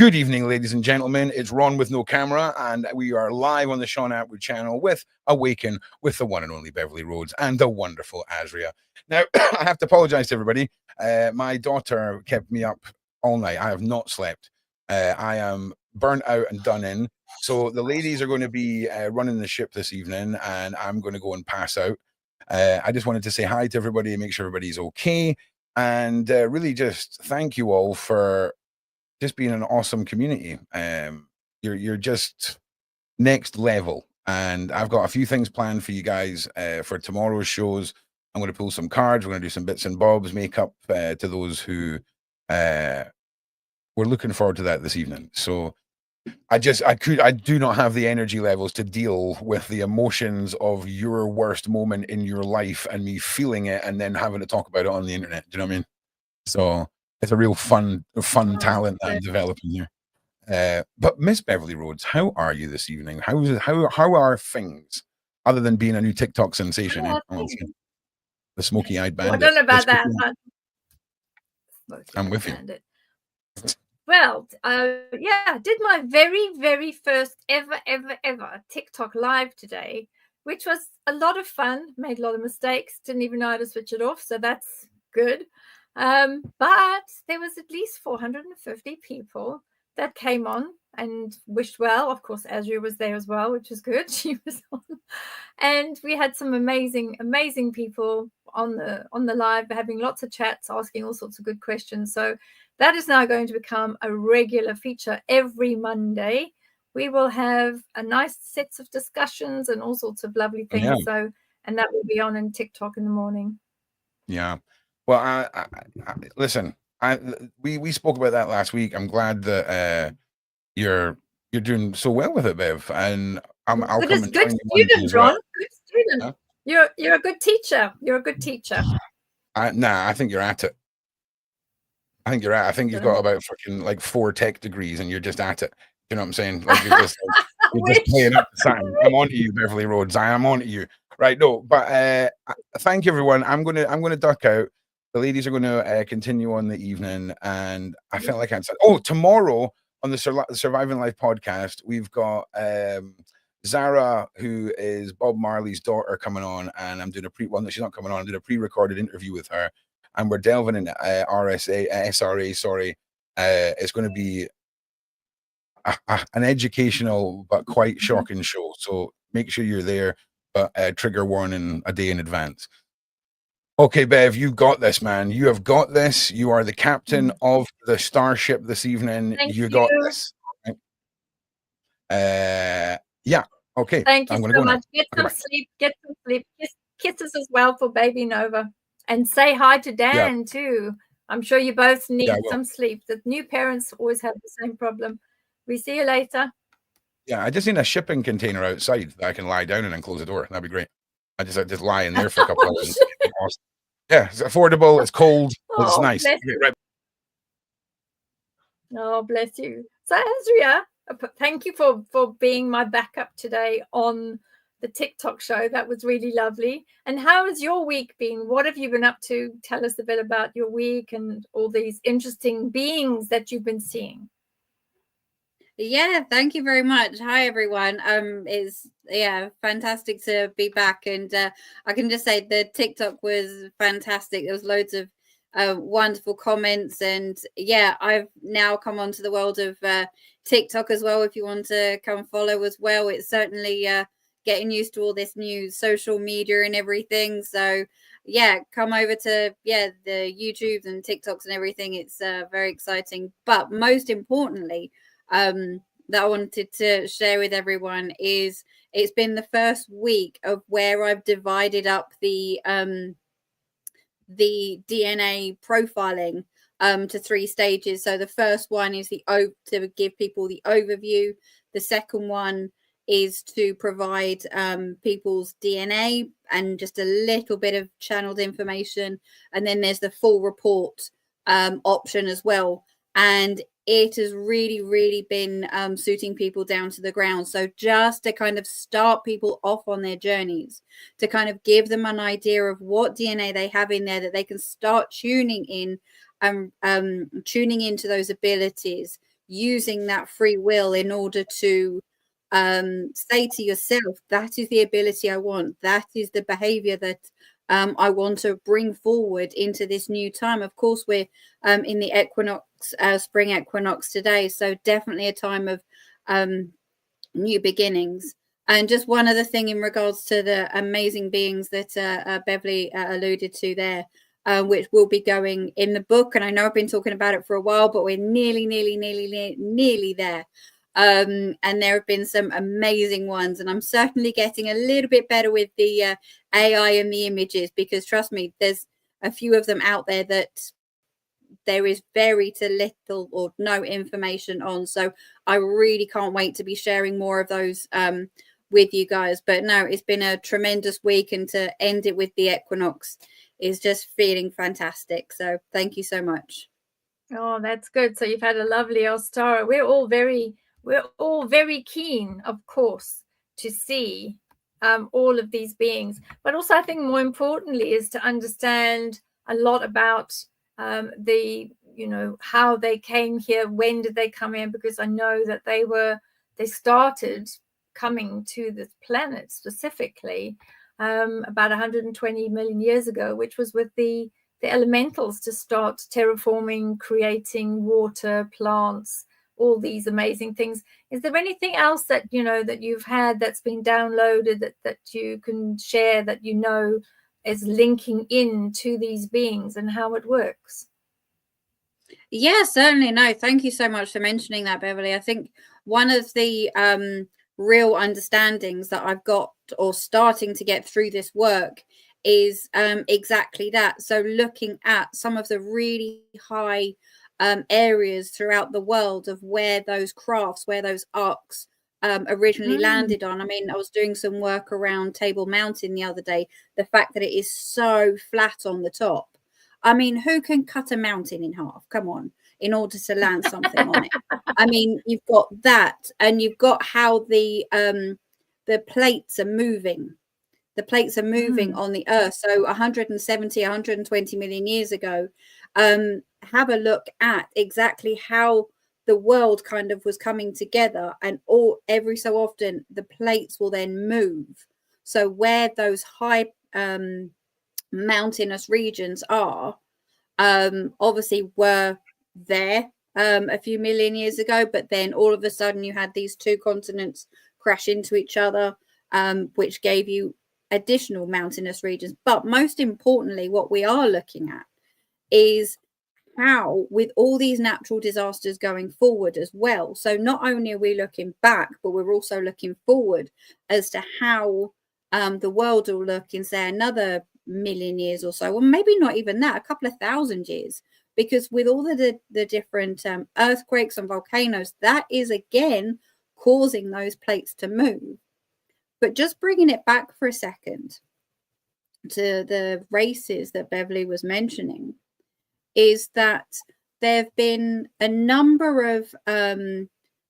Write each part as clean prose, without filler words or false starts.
Good evening, ladies and gentlemen. It's Ron with no camera, and we are live on the Sean Atwood channel with Awaken with the one and only Beverli Rhodes and the wonderful Asria. Now, I have to apologize to everybody. My daughter kept me up all night. I have not slept. I am burnt out and done in. So the ladies are going to be running the ship this evening, and I'm going to go and pass out. I just wanted to say hi to everybody, make sure everybody's okay, and really just thank you all for just being an awesome community. You're just next level, and I've got a few things planned for you guys for tomorrow's shows. I'm going to pull some cards. We're going to do some bits and bobs, make up to those who we're looking forward to that this evening. So I do not have the energy levels to deal with the emotions of your worst moment in your life and me feeling it and then having to talk about it on the internet. Do you know what I mean? So it's a real fun talent that I'm developing here. But Miss Beverli Rhodes, how are you this evening? How are things other than being a new TikTok sensation? The smoky-eyed bandit. Well, I don't know about that. I'm with you. Well, yeah, I did my very first ever TikTok live today, which was a lot of fun. Made a lot of mistakes. Didn't even know how to switch it off, so that's good. But there was at least 450 people that came on and wished well. Of course, Asria was there as well, which was good. She was on, and we had some amazing people on the live, having lots of chats, asking all sorts of good questions. So that is now going to become a regular feature every Monday. We will have a nice sets of discussions and all sorts of lovely things. Yeah. So, and that will be on in TikTok in the morning. Yeah. Well, I listen. We spoke about that last week. I'm glad that you're doing so well with it, Bev. And I'll come and good student, Ron. Good student. Huh? You're a good teacher. You're a good teacher. Nah, I think you're at it. I think you're at. I think you've got about fucking like 4 tech degrees, and you're just at it. You know what I'm saying? Like you're just playing up the sign. I'm on to you, Beverli Rhodes. I am on to you. Right? No, but thank you, everyone. I'm gonna duck out. The ladies are going to continue on the evening, and I felt like I said, oh, tomorrow on the Surviving Life podcast, we've got Zara, who is Bob Marley's daughter, coming on, and I'm doing she's not coming on. I'm doing a pre-recorded interview with her, and we're delving into SRA. Sorry, it's going to be an educational but quite shocking show. So make sure you're there, but trigger warning a day in advance. Okay, Bev, you got this, man. You have got this. You are the captain of the starship this evening. You got this. Yeah. Okay. Thank you so much. Get some sleep. Get some sleep. Kisses as well for baby Nova. And say hi to Dan too. I'm sure you both need some sleep. The new parents always have the same problem. We see you later. Yeah, I just need a shipping container outside that I can lie down in and close the door. That'd be great. I just lie in there for a couple hours. Awesome. Yeah, it's affordable. It's cold. It's nice. Right. Oh, bless you. So, Asria, thank you for being my backup today on the TikTok show. That was really lovely. And how has your week been? What have you been up to? Tell us a bit about your week and all these interesting beings that you've been seeing. Yeah, thank you very much. Hi everyone. It's fantastic to be back, and I can just say the TikTok was fantastic. There was loads of wonderful comments, and I've now come onto the world of TikTok as well. If you want to come follow as well, it's certainly getting used to all this new social media and everything. So come over to the YouTubes and TikToks and everything. It's very exciting. But most importantly, that I wanted to share with everyone is it's been the first week of where I've divided up the DNA profiling to 3 stages. So the first one is to give people the overview. The second one is to provide people's DNA and just a little bit of channeled information, and then there's the full report option as well. And it has really been suiting people down to the ground. So just to kind of start people off on their journeys, to kind of give them an idea of what DNA they have in there, that they can start tuning in and tuning into those abilities, using that free will in order to say to yourself, that is the ability I want, that is the behavior that I want to bring forward into this new time. Of course, we're in the equinox, spring equinox today, so definitely a time of new beginnings. And just one other thing in regards to the amazing beings that Beverli alluded to there, which will be going in the book. And I know I've been talking about it for a while, but we're nearly there. And there have been some amazing ones, and I'm certainly getting a little bit better with the AI and the images, because trust me, there's a few of them out there that there is very little or no information on. So I really can't wait to be sharing more of those with you guys. But no, it's been a tremendous week, and to end it with the equinox is just feeling fantastic. So thank you so much. Oh, that's good. So you've had a lovely Ostara. We're all very keen, of course, to see all of these beings. But also, I think more importantly is to understand a lot about how they came here, when did they come here, because I know that they started coming to this planet specifically about 120 million years ago, which was with the elementals to start terraforming, creating water, plants, all these amazing things. Is there anything else that that you've had that's been downloaded that you can share, that is linking in to these beings and how it works? Yeah, certainly. No, thank you so much for mentioning that, Beverli. I think one of the real understandings that I've got, or starting to get through this work, is exactly that. So looking at some of the really high areas throughout the world of where those crafts, where those arcs originally landed on. I mean, I was doing some work around Table Mountain the other day. The fact that it is so flat on the top. I mean, who can cut a mountain in half? Come on, in order to land something on it. I mean, you've got that, and you've got how the plates are moving. The plates are moving on the Earth. So 170, 120 million years ago, have a look at exactly how the world kind of was coming together, and every so often the plates will then move. So where those high mountainous regions are, obviously were there a few million years ago, but then all of a sudden you had these two continents crash into each other, which gave you additional mountainous regions. But most importantly, what we are looking at is how, with all these natural disasters going forward as well, so not only are we looking back, but we're also looking forward as to how the world will look in, say, another million years or so, or maybe not even that, a couple of thousand years, because with all the different earthquakes and volcanoes, that is again causing those plates to move. But just bringing it back for a second to the races that Beverli was mentioning, is that there have been a number of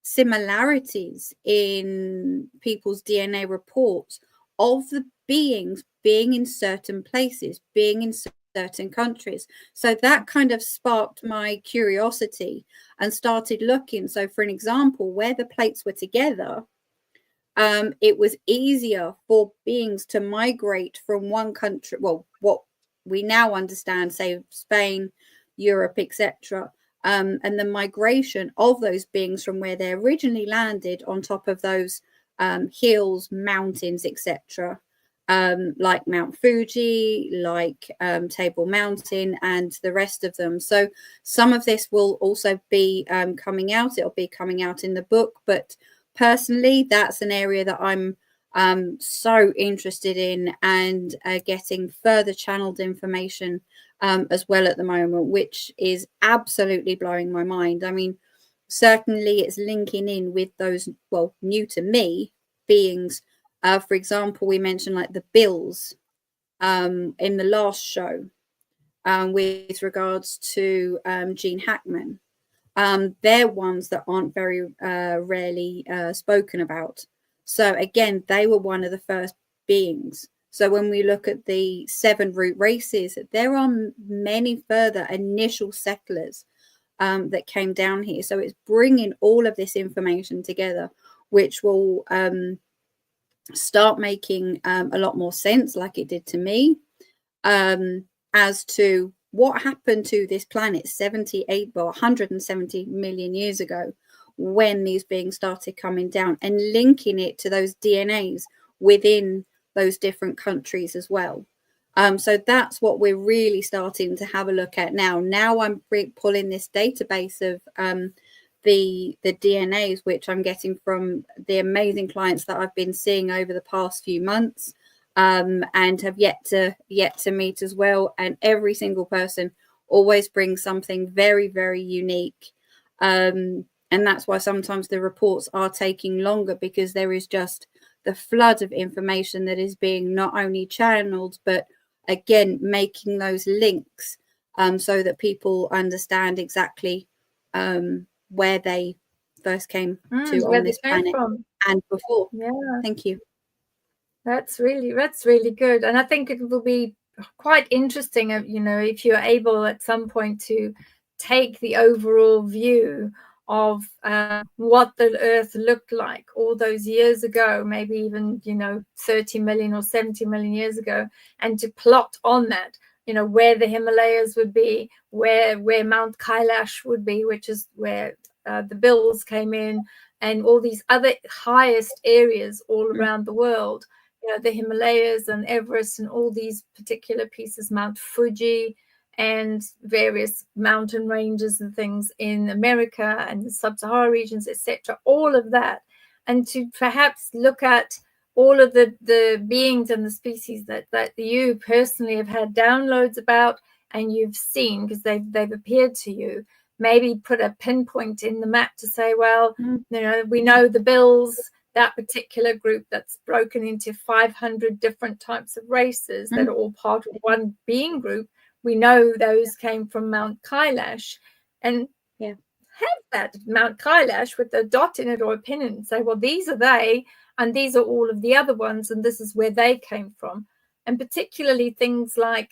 similarities in people's DNA reports of the beings being in certain places, being in certain countries. So that kind of sparked my curiosity and started looking. So for an example, where the plates were together, it was easier for beings to migrate from one country, well, what we now understand, say Spain, Europe, etc., and the migration of those beings from where they originally landed on top of those hills, mountains, etc., like Mount Fuji, like Table Mountain, and the rest of them. So some of this will also be coming out. It'll be coming out in the book, but personally, that's an area that I'm so interested in, and getting further channeled information as well at the moment, which is absolutely blowing my mind. I mean, certainly it's linking in with those, well, new to me beings. For example, we mentioned like the Bills in the last show with regards to Gene Hackman. They're ones that aren't very rarely spoken about. So again, they were one of the first beings. So when we look at the 7 root races, there are many further initial settlers that came down here. So it's bringing all of this information together, which will start making a lot more sense, like it did to me, as to what happened to this planet 170 million years ago, when these beings started coming down, and linking it to those DNAs within those different countries as well. So that's what we're really starting to have a look at now. Now I'm pulling this database of the DNAs, which I'm getting from the amazing clients that I've been seeing over the past few months, and have yet to meet as well. And every single person always brings something very, very unique. And that's why sometimes the reports are taking longer, because there is just the flood of information that is being not only channeled, but again, making those links so that people understand exactly where they first came to on this planet and before. Yeah. Thank you. That's really good. And I think it will be quite interesting, you know, if you're able at some point to take the overall view of what the Earth looked like all those years ago, maybe even, you know, 30 million or 70 million years ago, and to plot on that, you know, where the Himalayas would be, where Mount Kailash would be, which is where the Bills came in, and all these other highest areas all around the world, you know, the Himalayas and Everest and all these particular pieces, Mount Fuji, and various mountain ranges and things in America and the sub-Saharan regions, etc. All of that, and to perhaps look at all of the beings and the species that you personally have had downloads about and you've seen, because they've appeared to you. Maybe put a pinpoint in the map to say, well, you know, we know the Bills, that particular group that's broken into 500 different types of races that are all part of one being group. We know those came from Mount Kailash, and have that Mount Kailash with a dot in it or a pin in it and say, well, these are they, and these are all of the other ones, and this is where they came from. And particularly things like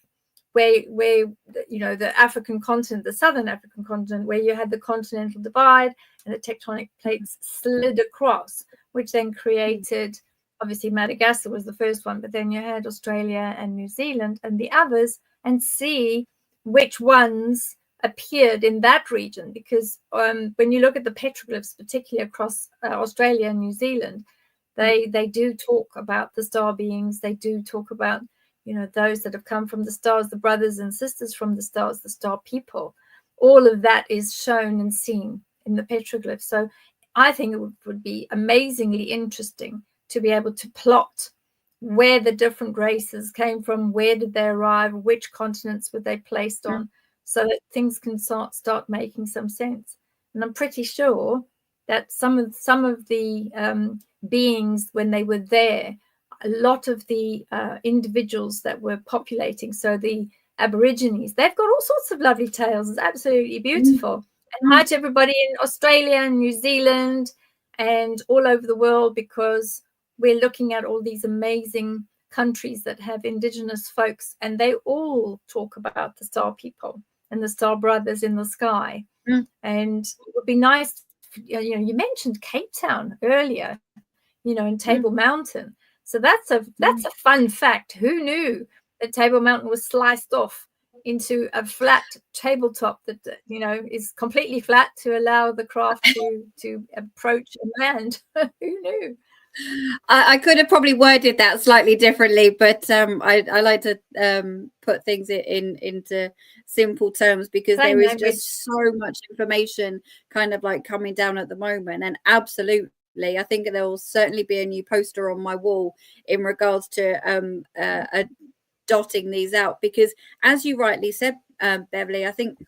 where you know, the African continent, the southern African continent, where you had the continental divide and the tectonic plates slid across, which then created, obviously Madagascar was the first one, but then you had Australia and New Zealand and the others, and see which ones appeared in that region. Because when you look at the petroglyphs, particularly across Australia and New Zealand, they do talk about the star beings. They do talk about, you know, those that have come from the stars, the brothers and sisters from the stars, the star people. All of that is shown and seen in the petroglyphs. So I think it would be amazingly interesting to be able to plot where the different races came from, where did they arrive, which continents were they placed on, so that things can start making some sense. And I'm pretty sure that some of the beings, when they were there, a lot of the individuals that were populating, so the Aborigines, they've got all sorts of lovely tales. It's absolutely beautiful. And hi to everybody in Australia and New Zealand and all over the world, because we're looking at all these amazing countries that have indigenous folks, and they all talk about the star people and the star brothers in the sky. And it would be nice, you know, you mentioned Cape Town earlier, you know, and Table Mountain. So that's a fun fact. Who knew that Table Mountain was sliced off into a flat tabletop that, you know, is completely flat to allow the craft to approach and land? Who knew? I could have probably worded that slightly differently, but I like to put things into simple terms, because there is just so much information kind of like coming down at the moment. And absolutely, I think there will certainly be a new poster on my wall in regards to dotting these out, because as you rightly said, Beverli, I think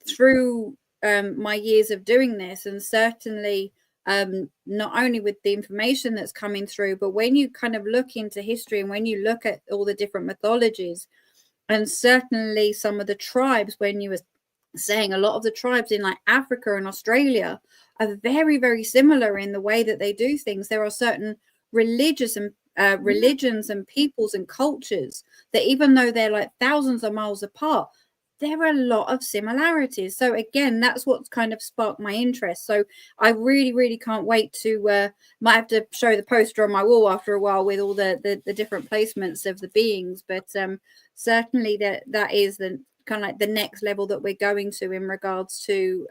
through my years of doing this, and certainly not only with the information that's coming through, but when you kind of look into history and when you look at all the different mythologies, and certainly some of the tribes, when you were saying a lot of the tribes in like Africa and Australia are very, very similar in the way that they do things. There are certain religions and peoples and cultures that, even though they're like thousands of miles apart, there are a lot of similarities. So again, that's what's kind of sparked my interest. So I really, really can't wait to might have to show the poster on my wall after a while with all the different placements of the beings. But certainly that is the kind of like the next level that we're going to in regards to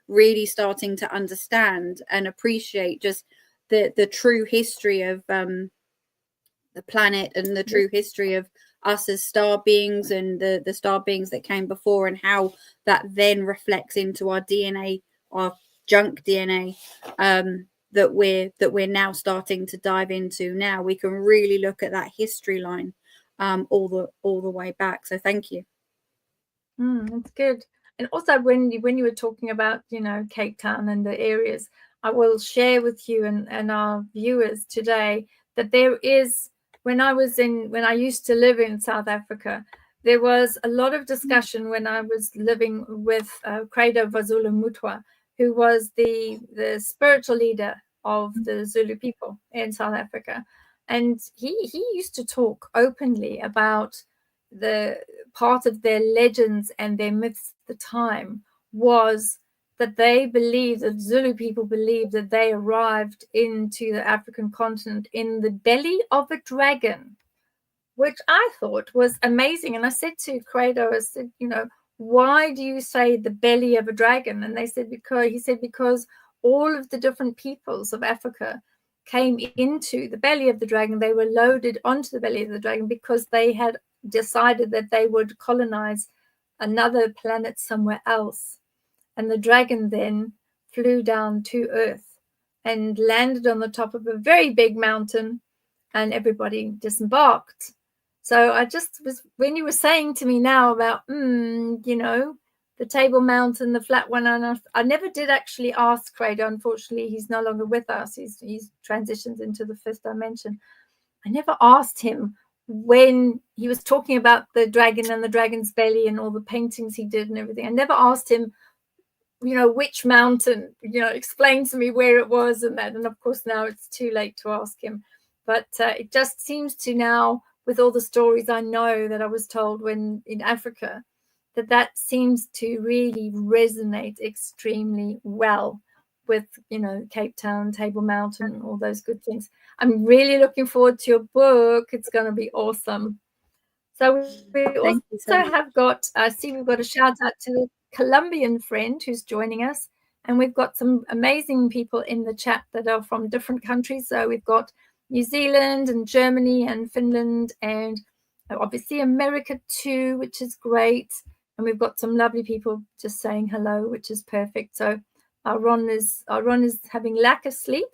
really starting to understand and appreciate just the true history of the planet and the true history of us as star beings and the star beings that came before, and how that then reflects into our DNA, our junk DNA, that we're now starting to dive into. Now we can really look at that history line all the way back. So thank you. That's good. And also when you were talking about, you know, Cape Town and the areas, I will share with you and our viewers today that there is, when I used to live in South Africa, there was a lot of discussion when I was living with Credo Vazulu Mutwa, who was the spiritual leader of the Zulu people in South Africa. And he used to talk openly about the part of their legends and their myths at the time was that they believed, that Zulu people believed, that they arrived into the African continent in the belly of a dragon, which I thought was amazing. And I said to Credo, I said, you know, why do you say the belly of a dragon? And he said, because all of the different peoples of Africa came into the belly of the dragon. They were loaded onto the belly of the dragon because they had decided that they would colonize another planet somewhere else. And the dragon then flew down to Earth and landed on the top of a very big mountain, and everybody disembarked. So I just was, when you were saying to me now about, you know, the Table Mountain, the flat one, and I never did actually ask Credo. Unfortunately, he's no longer with us. He's transitioned into the fifth dimension. I never asked him when he was talking about the dragon and the dragon's belly and all the paintings he did and everything. I never asked him, you know, which mountain, you know, explain to me where it was and that. And of course, now it's too late to ask him. But it just seems to now, with all the stories I know that I was told when in Africa, that seems to really resonate extremely well with, you know, Cape Town, Table Mountain, all those good things. I'm really looking forward to your book. It's going to be awesome. So we also have got, I see we've got a shout out to the Colombian friend who's joining us. And we've got some amazing people in the chat that are from different countries. So we've got New Zealand and Germany and Finland and obviously America too, which is great. And we've got some lovely people just saying hello, which is perfect. So our Ron is having lack of sleep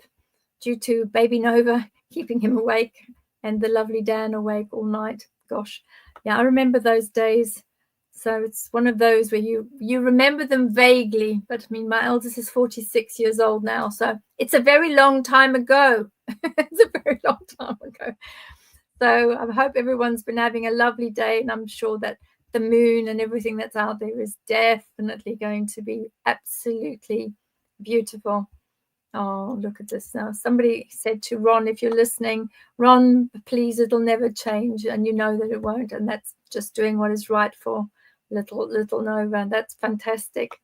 due to baby Nova keeping him awake, and the lovely Dan awake all night. Gosh, yeah, I remember those days. So it's one of those where you remember them vaguely. But I mean, my eldest is 46 years old now, so it's a very long time ago. It's a very long time ago. So I hope everyone's been having a lovely day, and I'm sure that the moon and everything that's out there is definitely going to be absolutely beautiful. Oh, look at this now. Somebody said to Ron, if you're listening, Ron, please, it'll never change. And you know that it won't. And that's just doing what is right for little Nova. That's fantastic.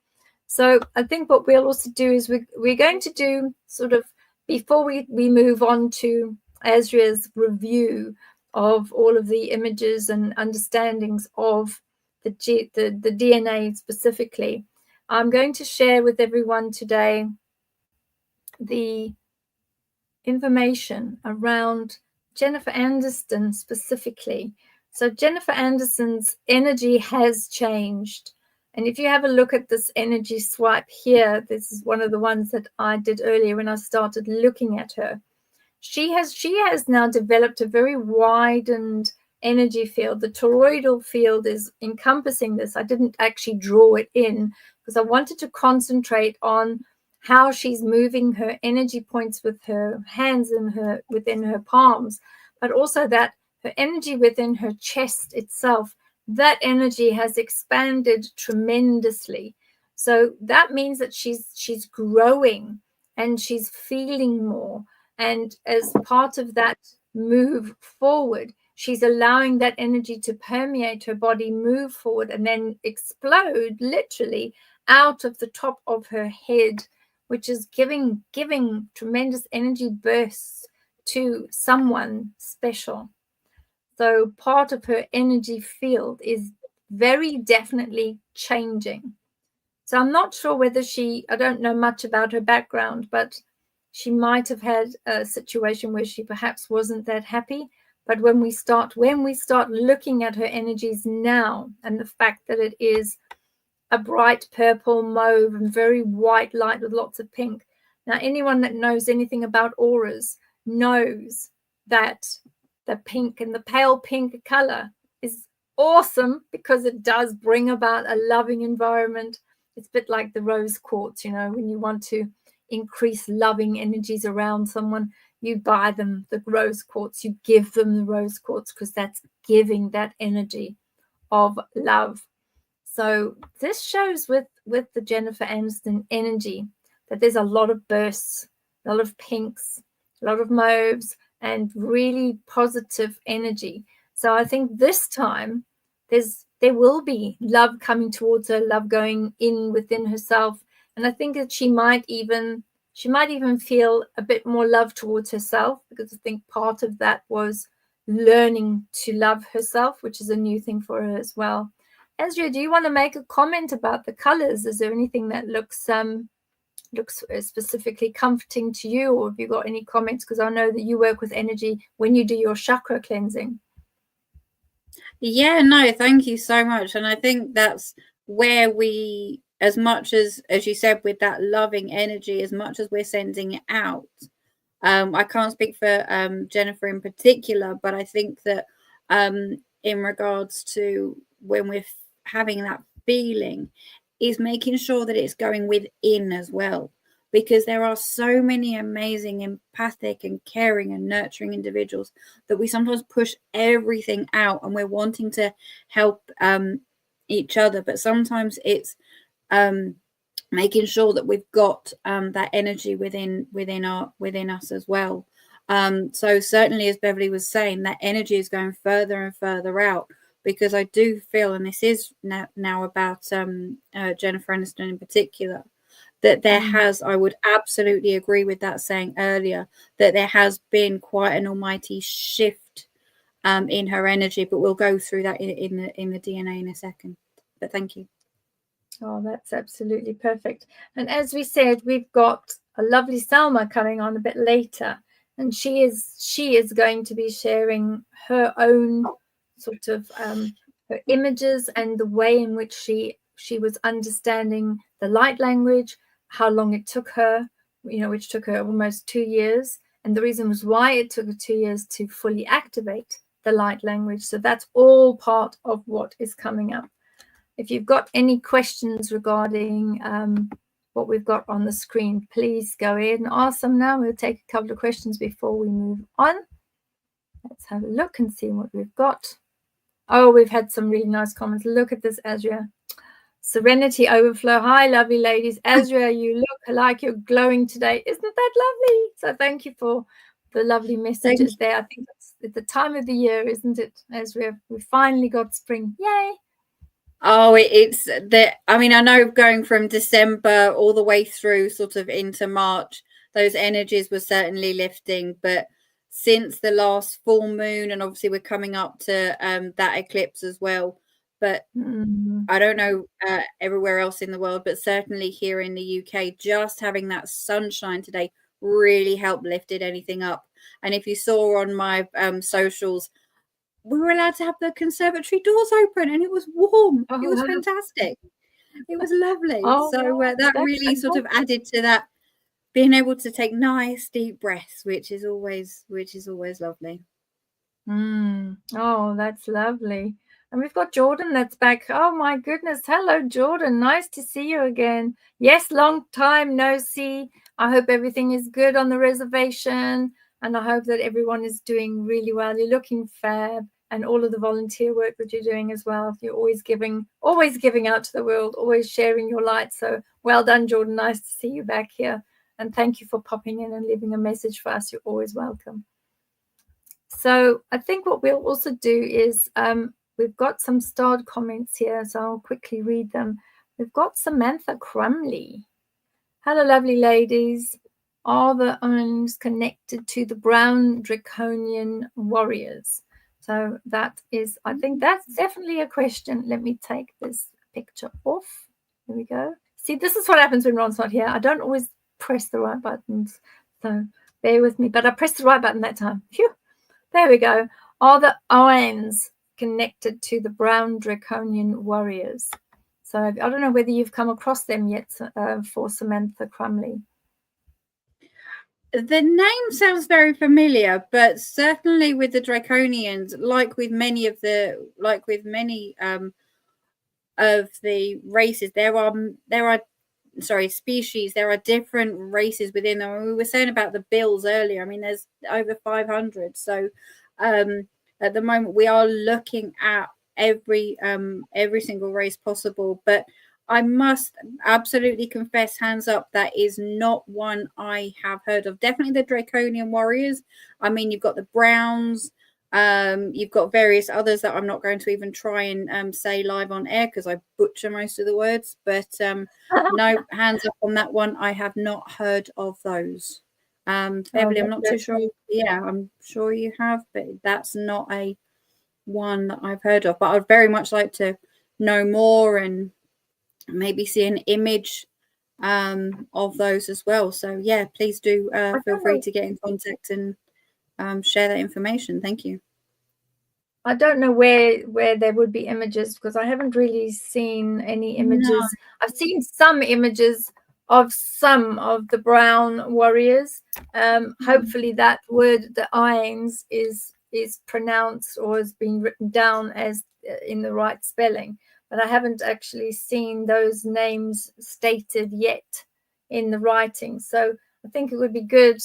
So I think what we'll also do is we're going to do sort of, before we move on to Asria's review of all of the images and understandings of the DNA specifically, I'm going to share with everyone today the information around Jennifer Anderson specifically. So Jennifer Anderson's energy has changed. And if you have a look at this energy swipe here, this is one of the ones that I did earlier when I started looking at her. She has now developed a very widened energy field. The toroidal field is encompassing this. I didn't actually draw it in because I wanted to concentrate on how she's moving her energy points with her hands and within her palms, but also that her energy within her chest itself, that energy has expanded tremendously. So that means that she's growing and she's feeling more. And as part of that move forward, she's allowing that energy to permeate her body, move forward, and then explode literally out of the top of her head, which is giving tremendous energy bursts to someone special. So part of her energy field is very definitely changing. So I'm not sure whether I don't know much about her background, but she might have had a situation where she perhaps wasn't that happy. But when we start looking at her energies now, and the fact that it is a bright purple, mauve, and very white light with lots of pink. Now, anyone that knows anything about auras knows that the pink and the pale pink color is awesome because it does bring about a loving environment. It's a bit like the rose quartz, when you want to increase loving energies around someone, you buy them the rose quartz, you give them the rose quartz because that's giving that energy of love. So this shows with the Jennifer Aniston energy that there's a lot of bursts, a lot of pinks, a lot of mauves, and really positive energy. So I think this time there will be love coming towards her, love going in within herself. And I think that she might even feel a bit more love towards herself, because I think part of that was learning to love herself, which is a new thing for her as well. Asria, do you want to make a comment about the colors? Is there anything that looks specifically comforting to you, or have you got any comments? Because I know that you work with energy when you do your chakra cleansing. Yeah, no, thank you so much. And I think that's where we, as much as you said, with that loving energy, as much as we're sending it out, I can't speak for Jennifer in particular, but I think that in regards to when we're having that feeling, is making sure that it's going within as well, because there are so many amazing, empathic and caring and nurturing individuals that we sometimes push everything out, and we're wanting to help each other, but sometimes it's making sure that we've got that energy within us as well. So certainly, as Beverli was saying, that energy is going further and further out, because I do feel, and this is now about Jennifer Aniston in particular, that there has, I would absolutely agree with that saying earlier, that there has been quite an almighty shift in her energy, but we'll go through that in the DNA in a second. But thank you. Oh, that's absolutely perfect. And as we said, we've got a lovely Selma coming on a bit later, and she is going to be sharing her own sort of her images and the way in which she was understanding the light language, how long it took her, which took her almost 2 years, and the reason was why it took her 2 years to fully activate the light language. So that's all part of what is coming up. If you've got any questions regarding what we've got on the screen, please go ahead and ask them now. We'll take a couple of questions before we move on. Let's have a look and see what we've got. Oh, we've had some really nice comments. Look at this, Asria. Serenity overflow. Hi, lovely ladies. Asria, you look like you're glowing today. Isn't that lovely? So thank you for the lovely messages there. I think it's the time of the year, isn't it, Asria? We finally got spring. Yay. Oh, it's that. I mean, I know going from December all the way through sort of into March, those energies were certainly lifting. But since the last full moon, and obviously we're coming up to that eclipse as well. But I don't know everywhere else in the world, but certainly here in the UK, just having that sunshine today really helped lifted anything up. And if you saw on my socials, we were allowed to have the conservatory doors open, and it was warm. It was fantastic. It was lovely. That really sort of added to that, being able to take nice deep breaths, which is always lovely. Oh, that's lovely. And we've got Jordan that's back. Oh my goodness. Hello, Jordan. Nice to see you again. Yes, long time no see. I hope everything is good on the reservation, and I hope that everyone is doing really well. You're looking fab, and all of the volunteer work that you're doing as well. You're always giving out to the world, always sharing your light. So well done, Jordan. Nice to see you back here. And thank you for popping in and leaving a message for us. You're always welcome. So I think what we'll also do is we've got some starred comments here, so I'll quickly read them. We've got Samantha Crumley. Hello, lovely ladies. Are the Owens connected to the brown draconian warriors? So that is, I think that's definitely a question. Let me take this picture off. There we go. See, this is what happens when Ron's not here. I don't always press the right buttons, so bear with me. But I pressed the right button that time. Phew. There we go. Are the Owens connected to the brown draconian warriors? So I don't know whether you've come across them yet, for Samantha Crumley. The name sounds very familiar, but certainly with the Draconians, like with many of the races, there are species. There are different races within them. And we were saying about the bills earlier. I mean, there's over 500. So at the moment, we are looking at every single race possible, but I must absolutely confess, hands up, that is not one I have heard of. Definitely the Draconian Warriors. I mean, you've got the Browns, you've got various others that I'm not going to even try and say live on air because I butcher most of the words. But no, hands up on that one. I have not heard of those. Beverli, I'm not too sure. Yeah, I'm sure you have, but that's not a one that I've heard of. But I'd very much like to know more and maybe see an image of those as well. So yeah, please do feel free to get in contact and share that information. Thank you. I don't know where there would be images because I haven't really seen any images. No. I've seen some images of some of the brown warriors. Hopefully that word, the Irons, is pronounced or has been written down as in the right spelling. But I haven't actually seen those names stated yet in the writing. So I think it would be good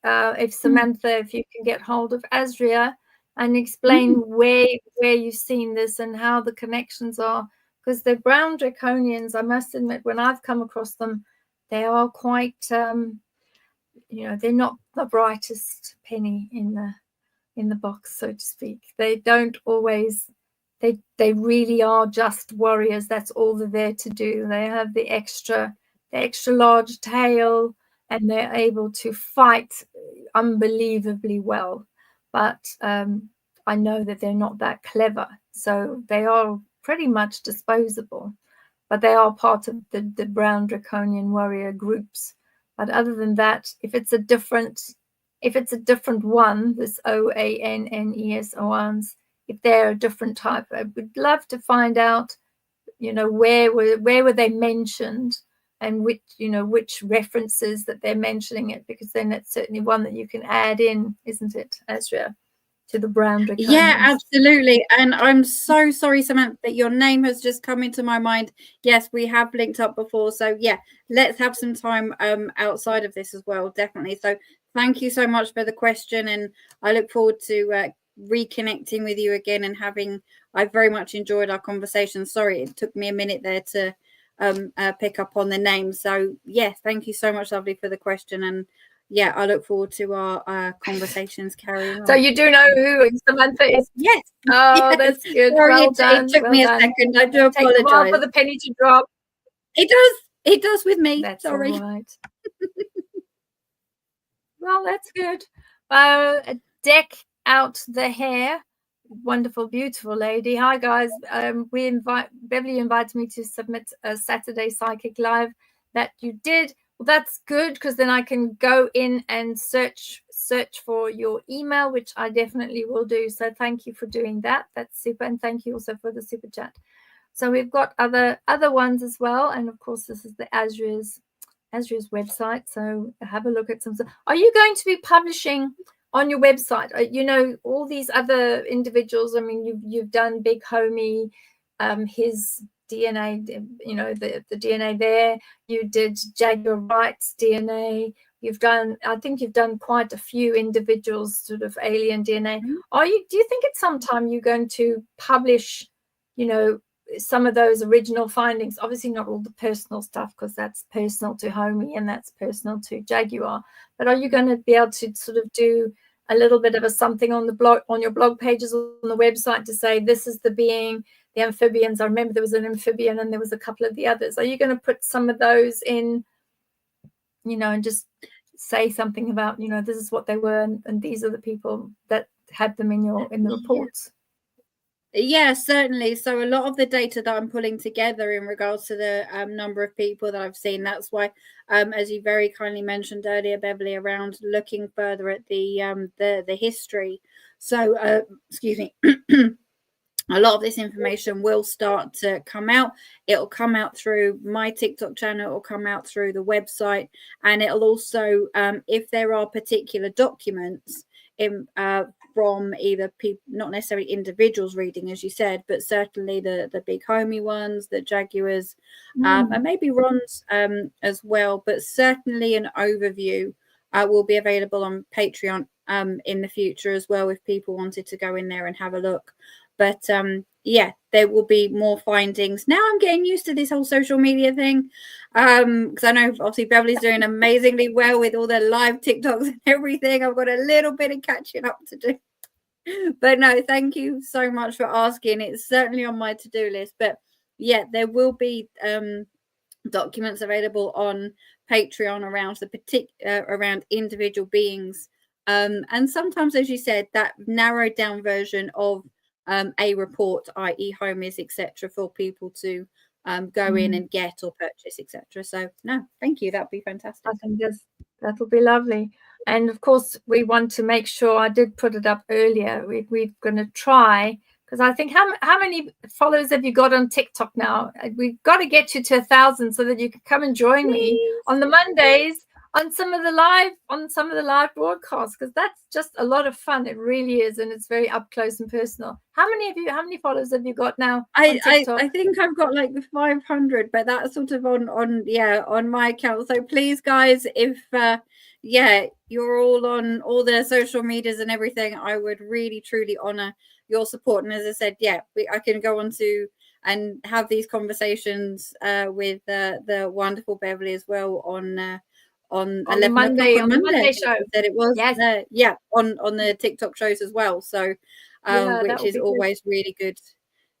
if Samantha, if you can get hold of Asria and explain where you've seen this and how the connections are. Because the brown draconians, I must admit, when I've come across them, they are quite, they're not the brightest penny in the box, so to speak. They don't always... They really are just warriors. That's all they're there to do. They have the extra large tail, and they're able to fight unbelievably well. But I know that they're not that clever, so they are pretty much disposable. But they are part of the brown draconian warrior groups. But other than that, if it's a different one, this OANNES ones. If they're a different type, I would love to find out, where were they mentioned and which references that they're mentioning it, because then that's certainly one that you can add in, isn't it, Asria, to the brown draconians? Yeah, absolutely. And I'm so sorry, Samantha, that your name has just come into my mind. Yes, we have linked up before. So yeah, let's have some time outside of this as well, definitely. So thank you so much for the question, and I look forward to reconnecting with you again and I very much enjoyed our conversation. Sorry it took me a minute there to pick up on the name. So yeah, thank you so much, lovely, for the question, and yeah, I look forward to our conversations carrying on. So you do know who Samantha is? Yes. Oh, yes. That's good. Sorry, well done. It took me a second. I do apologize. Take a while for the penny to drop. It does with me. That's sorry. All right. Well, that's good. Deck out the hair. Wonderful, beautiful lady. Hi guys. Beverli invited me to submit a Saturday Psychic Live that you did. Well, that's good, because then I can go in and search for your email, which I definitely will do. So thank you for doing that. That's super. And thank you also for the super chat. So we've got other ones as well. And of course, this is the Asria's website. So have a look at some. Are you going to be publishing on your website, all these other individuals? I mean, you've done Big Homie, his DNA, the DNA there. You did Jaguar Wright's DNA. I think you've done quite a few individuals, sort of alien DNA. Do you think at some time you're going to publish, some of those original findings? Obviously not all the personal stuff, because that's personal to Homie and that's personal to Jaguar. But are you going to be able to sort of do a little bit of a something on the blog, on your blog pages, on the website, to say this is the being, the amphibians. I remember there was an amphibian and there was a couple of the others. Are you going to put some of those in, you know, and just say something about, you know, this is what they were, and these are the people that had them in the reports? Yeah, certainly. So a lot of the data that I'm pulling together in regards to the number of people that I've seen, that's why, as you very kindly mentioned earlier, Beverly, around looking further at the history. So, excuse me. A lot of this information will start to come out. It'll come out through my TikTok channel. It'll come out through the website, and it'll also, if there are particular documents in from either people, not necessarily individuals reading, as you said, but certainly the big homie ones, the Jaguars, and maybe Ron's as well. But certainly an overview will be available on Patreon in the future as well, if people wanted to go in there and have a look. But yeah, there will be more findings. Now I'm getting used to this whole social media thing, because I know obviously Beverly's doing amazingly well with all the live TikToks and everything. I've got a little bit of catching up to do. But no, thank you so much for asking. It's certainly on my to-do list. But yeah, there will be documents available on Patreon around around individual beings, and sometimes, as you said, that narrowed down version of a report, i.e. homies, etc., for people to go in and get or purchase, etc. So no, thank you, that'd be fantastic. I think that will be lovely. And of course, we want to make sure, I did put it up earlier, we're going to try, because I think, how many followers have you got on TikTok now? We've got to get you to 1,000 so that you can come and join me on the Mondays on some of the live broadcasts, because that's just a lot of fun. It really is, and it's very up close and personal. How many followers have you got now on TikTok? I think I've got like 500, but that's sort of on my account. So please, guys, if you're all on all the social medias and everything, I would really truly honor your support. And as I said, I can go on to and have these conversations with the wonderful Beverly as well on 11 Monday, o'clock on Monday show. That it was, yes, on the TikTok shows as well. So, which is always really good.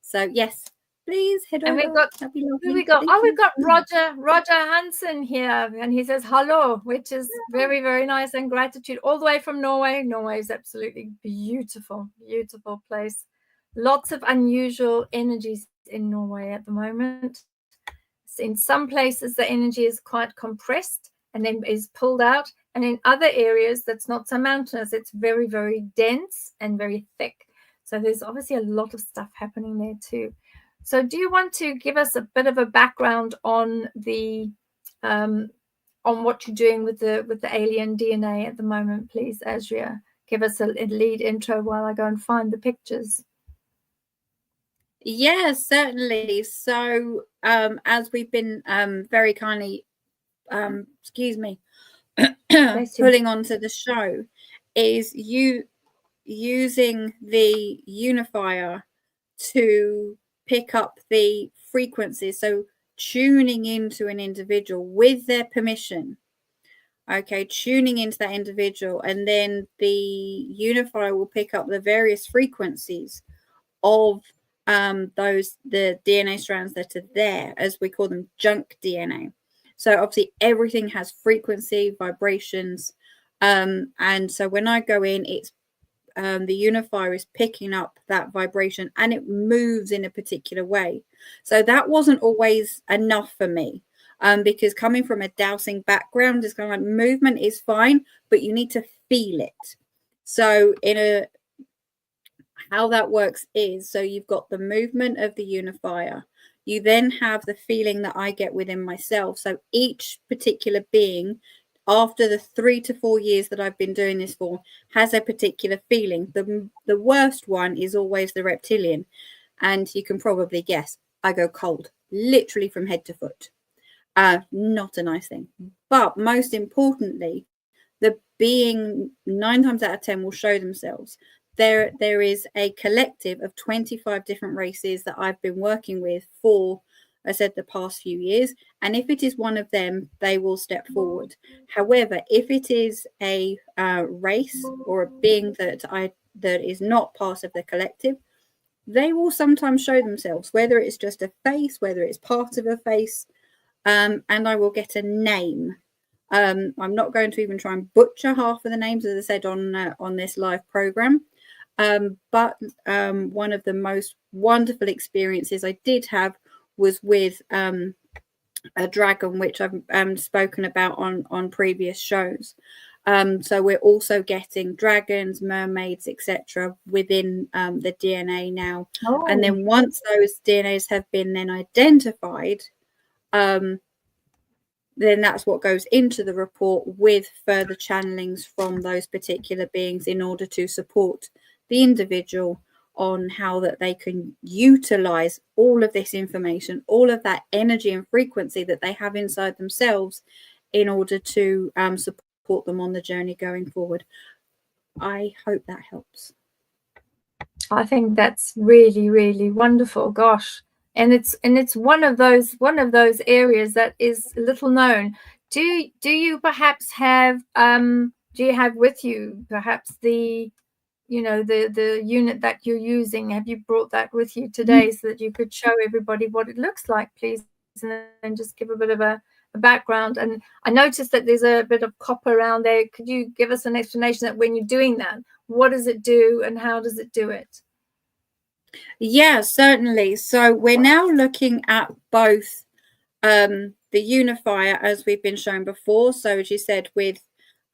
So yes, please head over. And we've got Roger Hansen here, and he says hello, which is very, very nice, and gratitude all the way from Norway. Norway is absolutely beautiful, beautiful place. Lots of unusual energies in Norway at the moment. In some places, the energy is quite compressed and then is pulled out. And in other areas, that's not so mountainous. It's very, very dense and very thick. So there's obviously a lot of stuff happening there too. So do you want to give us a bit of a background on the on what you're doing with the alien DNA at the moment, please, Asria? Give us a lead intro while I go and find the pictures. Yes, certainly. So as we've been very kindly pulling onto the show, is you using the unifier to pick up the frequencies, so tuning into an individual with their permission, tuning into that individual, and then the unifier will pick up the various frequencies of the DNA strands that are there, as we call them, junk DNA. So obviously everything has frequency, vibrations, and so when I go in, it's the unifier is picking up that vibration and it moves in a particular way. So that wasn't always enough for me, because coming from a dowsing background, is kind of like movement is fine, but you need to feel it. So how that works is, so you've got the movement of the unifier. You then have the feeling that I get within myself. So each particular being, after the 3 to 4 years that I've been doing this for, has a particular feeling. The worst one is always the reptilian. And you can probably guess, I go cold, literally from head to foot. Not a nice thing. But most importantly, the being 9 times out of 10 will show themselves. There is a collective of 25 different races that I've been working with for I said the past few years, and if it is one of them, they will step forward. However, if it is a race or a being that is not part of the collective, they will sometimes show themselves, whether it's just a face, whether it's part of a face, and I will get a name. I'm not going to even try and butcher half of the names, as I said on this live program. But one of the most wonderful experiences I did have was with a dragon, which I've spoken about on previous shows. So we're also getting dragons, mermaids, etc. within the DNA now. Oh. And then once those DNAs have been then identified, then that's what goes into the report with further channelings from those particular beings in order to support the individual on how that they can utilize all of this information, all of that energy and frequency that they have inside themselves in order to support them on the journey going forward. I hope that helps. I think that's really, really wonderful. Gosh. And it's one of those areas that is little known. Do you perhaps have do you have with you perhaps the the unit that you're using? Have you brought that with you today so that you could show everybody what it looks like, please, and then just give a bit of a background? And I noticed that there's a bit of copper around there. Could you give us an explanation that when you're doing that, what does it do and how does it do it? Yeah, certainly. So we're now looking at both the unifier, as we've been shown before. So as you said, with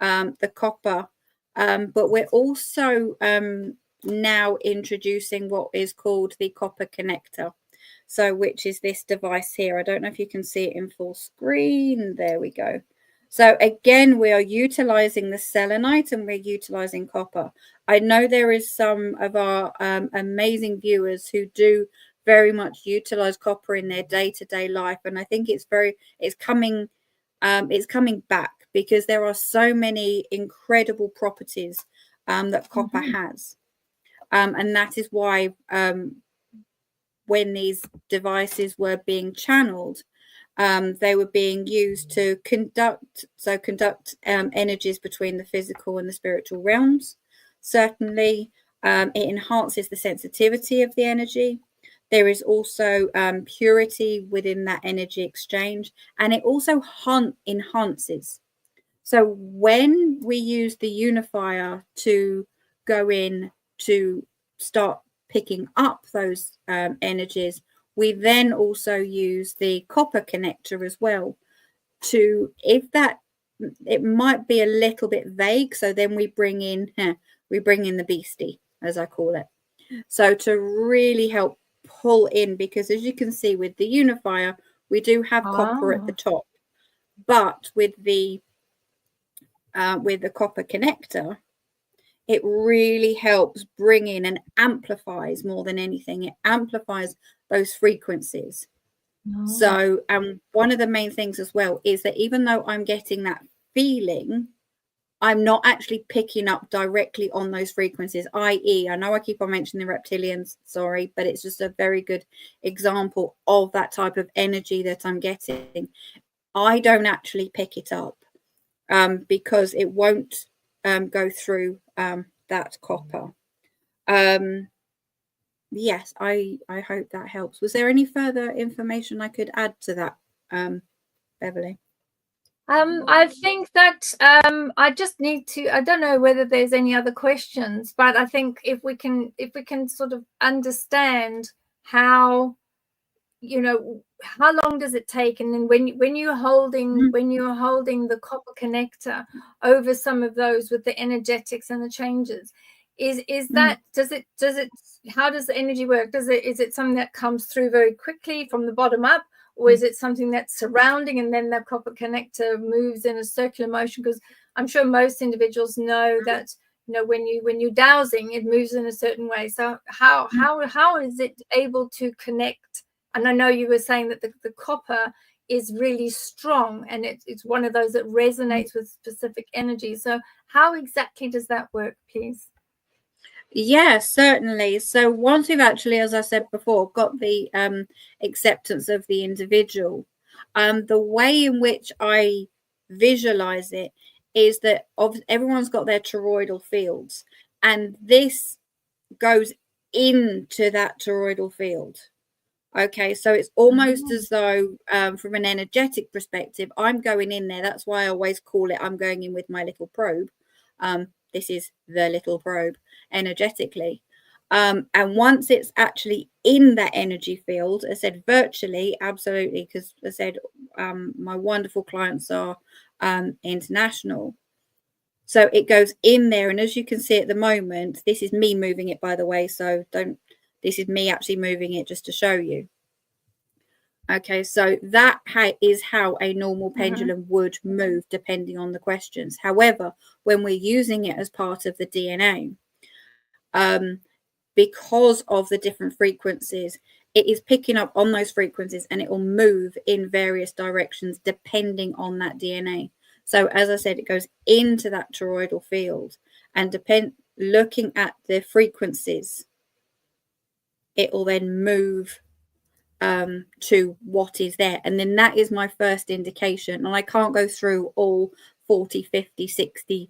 the copper, but we're also now introducing what is called the copper connector. So which is this device here. I don't know if you can see it in full screen. There we go. So again, we are utilizing the selenite and we're utilizing copper. I know there is some of our amazing viewers who do very much utilize copper in their day-to-day life, and I think it's coming back because there are so many incredible properties that copper has, and that is why when these devices were being channeled, they were being used to conduct energies between the physical and the spiritual realms. Certainly, it enhances the sensitivity of the energy. There is also purity within that energy exchange, and it also enhances. So when we use the unifier to go in to start picking up those energies, we then also use the copper connector as well to, if that, it might be a little bit vague, so then we bring in the beastie, as I call it, so to really help pull in, because as you can see with the unifier, we do have copper at the top, but with the copper connector, it really helps bring in and amplifies more than anything. It amplifies those frequencies. So one of the main things as well is that even though I'm getting that feeling, I'm not actually picking up directly on those frequencies, i.e., I know I keep on mentioning the reptilians, sorry, but it's just a very good example of that type of energy that I'm getting. I don't actually pick it up because it won't go through that copper. Yes, I hope that helps. Was there any further information I could add to that, Beverli? I think that I just need to, I don't know whether there's any other questions, but I think if we can sort of understand how, how long does it take, and then when you're holding the copper connector over some of those with the energetics and the changes, is that does it how does the energy work? Is it something that comes through very quickly from the bottom up, or is it something that's surrounding and then the copper connector moves in a circular motion? Because I'm sure most individuals know that when you're dowsing, it moves in a certain way. So how is it able to connect? And I know you were saying that the copper is really strong, and it's one of those that resonates with specific energy. So how exactly does that work, please? Yeah, certainly. So once we've actually, as I said before, got the acceptance of the individual, the way in which I visualize it is that everyone's got their toroidal fields, and this goes into that toroidal field. Okay, so it's almost as though from an energetic perspective, I'm going in there. That's why I always call it, I'm going in with my little probe. This is the little probe energetically. And once it's actually in that energy field, I said virtually, absolutely, because I said my wonderful clients are international. So it goes in there. And as you can see at the moment, this is me moving it, by the way. So this is me actually moving it just to show you. Okay, so that is how a normal pendulum would move depending on the questions. However, when we're using it as part of the DNA, because of the different frequencies, it is picking up on those frequencies and it will move in various directions depending on that DNA. So as I said, it goes into that toroidal field, and looking at the frequencies, it will then move to what is there. And then that is my first indication. And I can't go through all 40, 50, 60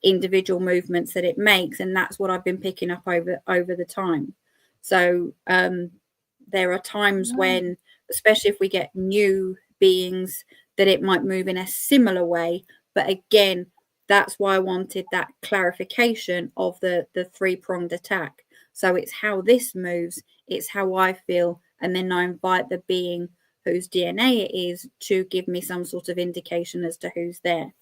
individual movements that it makes. And that's what I've been picking up over the time. So there are times when, especially if we get new beings, that it might move in a similar way. But again, that's why I wanted that clarification of the three-pronged attack. So it's how this moves, it's how I feel, and then I invite the being whose DNA it is to give me some sort of indication as to who's there.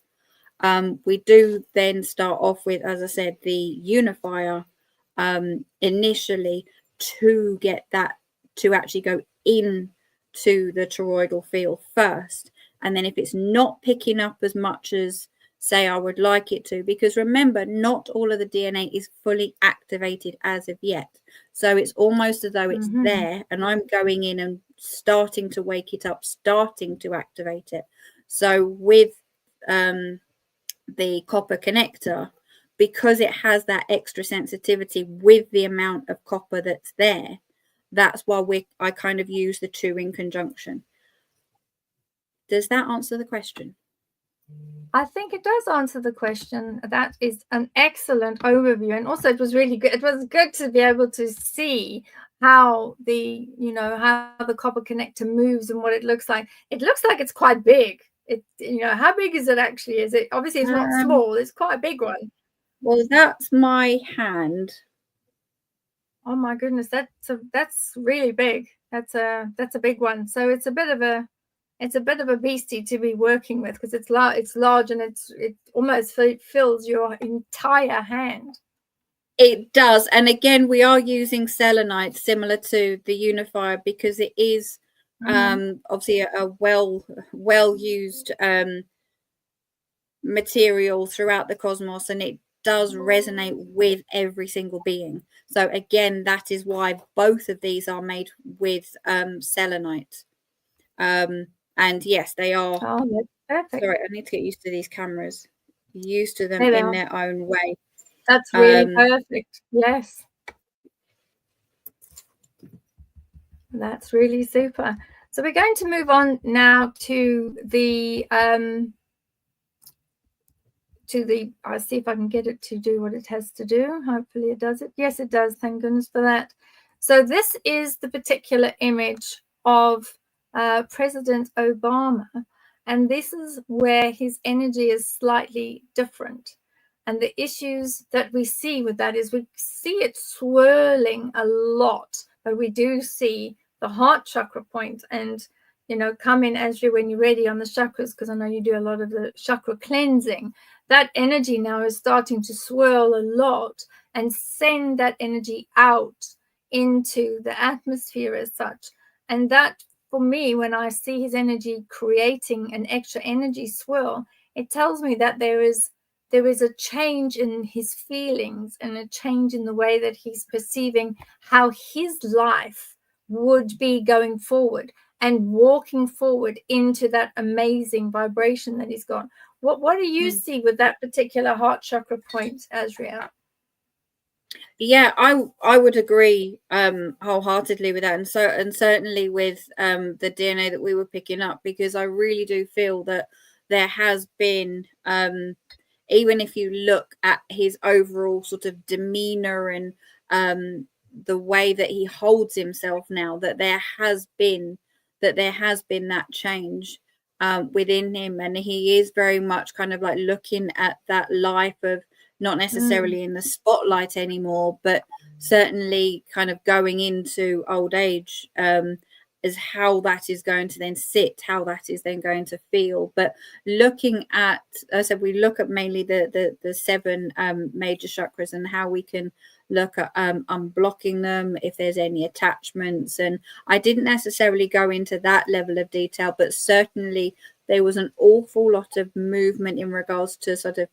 We do then start off with, as I said, the unifier initially to get that to actually go into the toroidal field first. And then if it's not picking up as much as, say, I would like it to, because remember, not all of the DNA is fully activated as of yet. So it's almost as though it's there and I'm going in and starting to wake it up, starting to activate it. So with the copper connector, because it has that extra sensitivity with the amount of copper that's there, that's why I kind of use the two in conjunction. Does that answer the question? I think it does answer the question. That is an excellent overview. And also it was really good. It was good to be able to see how the, how the copper connector moves and what it looks like. It looks like it's quite big. How big is it actually? Is it, obviously it's not small, it's quite a big one. Well, that's my hand. Oh my goodness, that's really big. That's a big one. So it's a bit of a beastie to be working with, because it's large and it almost fills your entire hand. It does. And again, we are using selenite similar to the unifier, because it is obviously a well used material throughout the cosmos, and it does resonate with every single being. So again, that is why both of these are made with selenite. And yes, they are. Oh, that's perfect. Sorry, I need to get used to these cameras. Used to them in their own way. That's really perfect. Yes. That's really super. So we're going to move on now to the I'll see if I can get it to do what it has to do. Hopefully it does it. Yes, it does. Thank goodness for that. So this is the particular image of President Obama. And this is where his energy is slightly different. And the issues that we see with that is we see it swirling a lot, but we do see the heart chakra point. And, come in, Asria, when you're ready on the chakras, because I know you do a lot of the chakra cleansing. That energy now is starting to swirl a lot and send that energy out into the atmosphere as such. And that, for me, when I see his energy creating an extra energy swirl, it tells me that there is a change in his feelings and a change in the way that he's perceiving how his life would be going forward and walking forward into that amazing vibration that he's got. What do you see with that particular heart chakra point, Asria? Yeah, I would agree wholeheartedly with that, and certainly with the DNA that we were picking up, because I really do feel that there has been, even if you look at his overall sort of demeanor and the way that he holds himself now, that there has been that change within him, and he is very much kind of like looking at that life of not necessarily in the spotlight anymore, but certainly kind of going into old age, is how that is going to then sit, how that is then going to feel. But looking at, as I said, we look at mainly the seven major chakras and how we can look at unblocking them if there's any attachments. And I didn't necessarily go into that level of detail, but certainly there was an awful lot of movement in regards to sort of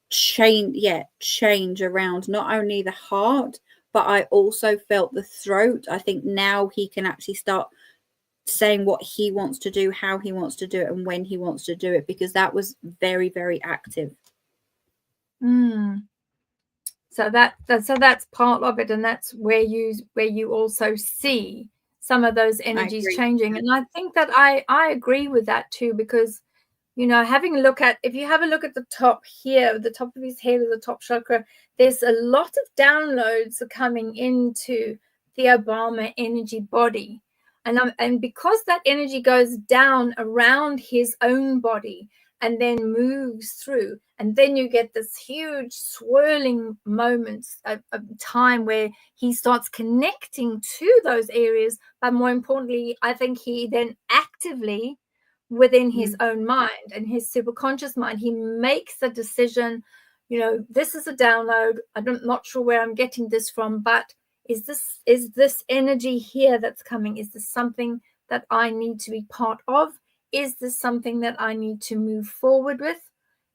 change around not only the heart, but I also felt the throat. I think now he can actually start saying what he wants to do, how he wants to do it, and when he wants to do it, because that was very, very active. So that's part of it, and that's where you also see some of those energies changing. And I think that I agree with that too, because having a look at, if you have a look at the top here, the top of his head or the top chakra, there's a lot of downloads coming into the Obama energy body. And because that energy goes down around his own body and then moves through, and then you get this huge swirling moments of time where he starts connecting to those areas. But more importantly, I think he then actively, within his own mind and his superconscious mind, he makes the decision, this is a download. I'm not sure where I'm getting this from, but is this energy here that's coming? Is this something that I need to be part of? Is this something that I need to move forward with?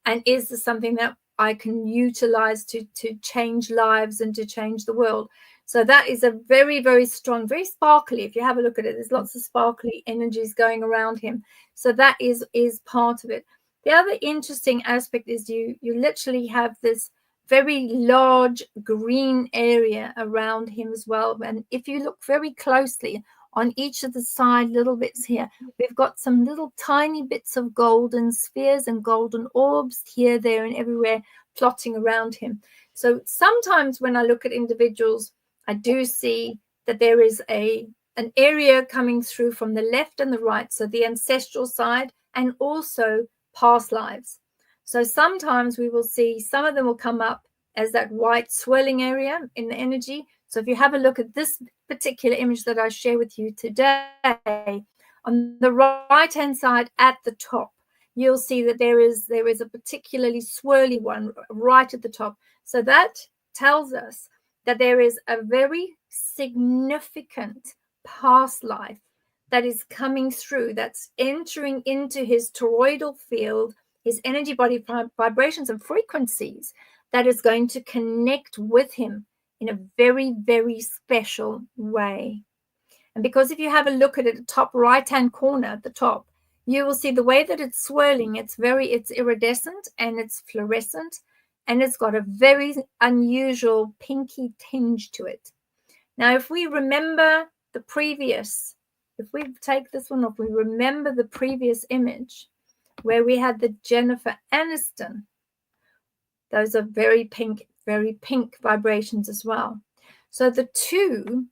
And is this something that I can utilize to change lives and to change the world? So that is a very, very strong, very sparkly. If you have a look at it, there's lots of sparkly energies going around him. So that is part of it. The other interesting aspect is you literally have this very large green area around him as well. And if you look very closely on each of the side little bits here, we've got some little tiny bits of golden spheres and golden orbs here, there, and everywhere plotting around him. So sometimes when I look at individuals, I do see that there is an area coming through from the left and the right, so the ancestral side, and also past lives. So sometimes we will see some of them will come up as that white swirling area in the energy. So if you have a look at this particular image that I share with you today, on the right-hand side at the top, you'll see that there is a particularly swirly one right at the top. So that tells us that there is a very significant past life that is coming through, that's entering into his toroidal field, his energy body vibrations and frequencies, that is going to connect with him in a very, very special way. And because if you have a look at it, the top right-hand corner at the top, you will see the way that it's swirling. It's iridescent and it's fluorescent, and it's got a very unusual pinky tinge to it. Now, if we remember the previous, if we take this one off, we remember the previous image where we had the Jennifer Aniston. Those are very pink vibrations as well. So the two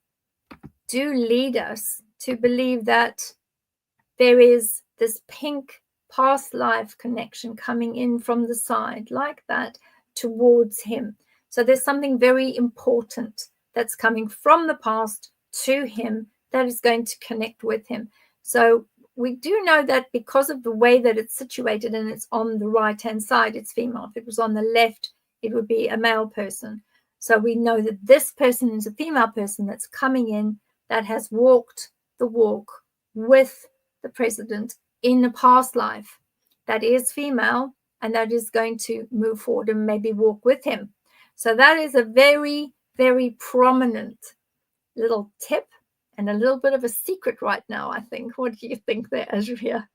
do lead us to believe that there is this pink past life connection coming in from the side like that towards him. So there's something very important that's coming from the past to him that is going to connect with him. So we do know that because of the way that it's situated and it's on the right-hand side, it's female. If it was on the left, it would be a male person. So we know that this person is a female person that's coming in, that has walked the walk with the president in a past life, that is female, and that is going to move forward and maybe walk with him. So that is a very, very prominent little tip and a little bit of a secret right now, I think. What do you think there, Asria?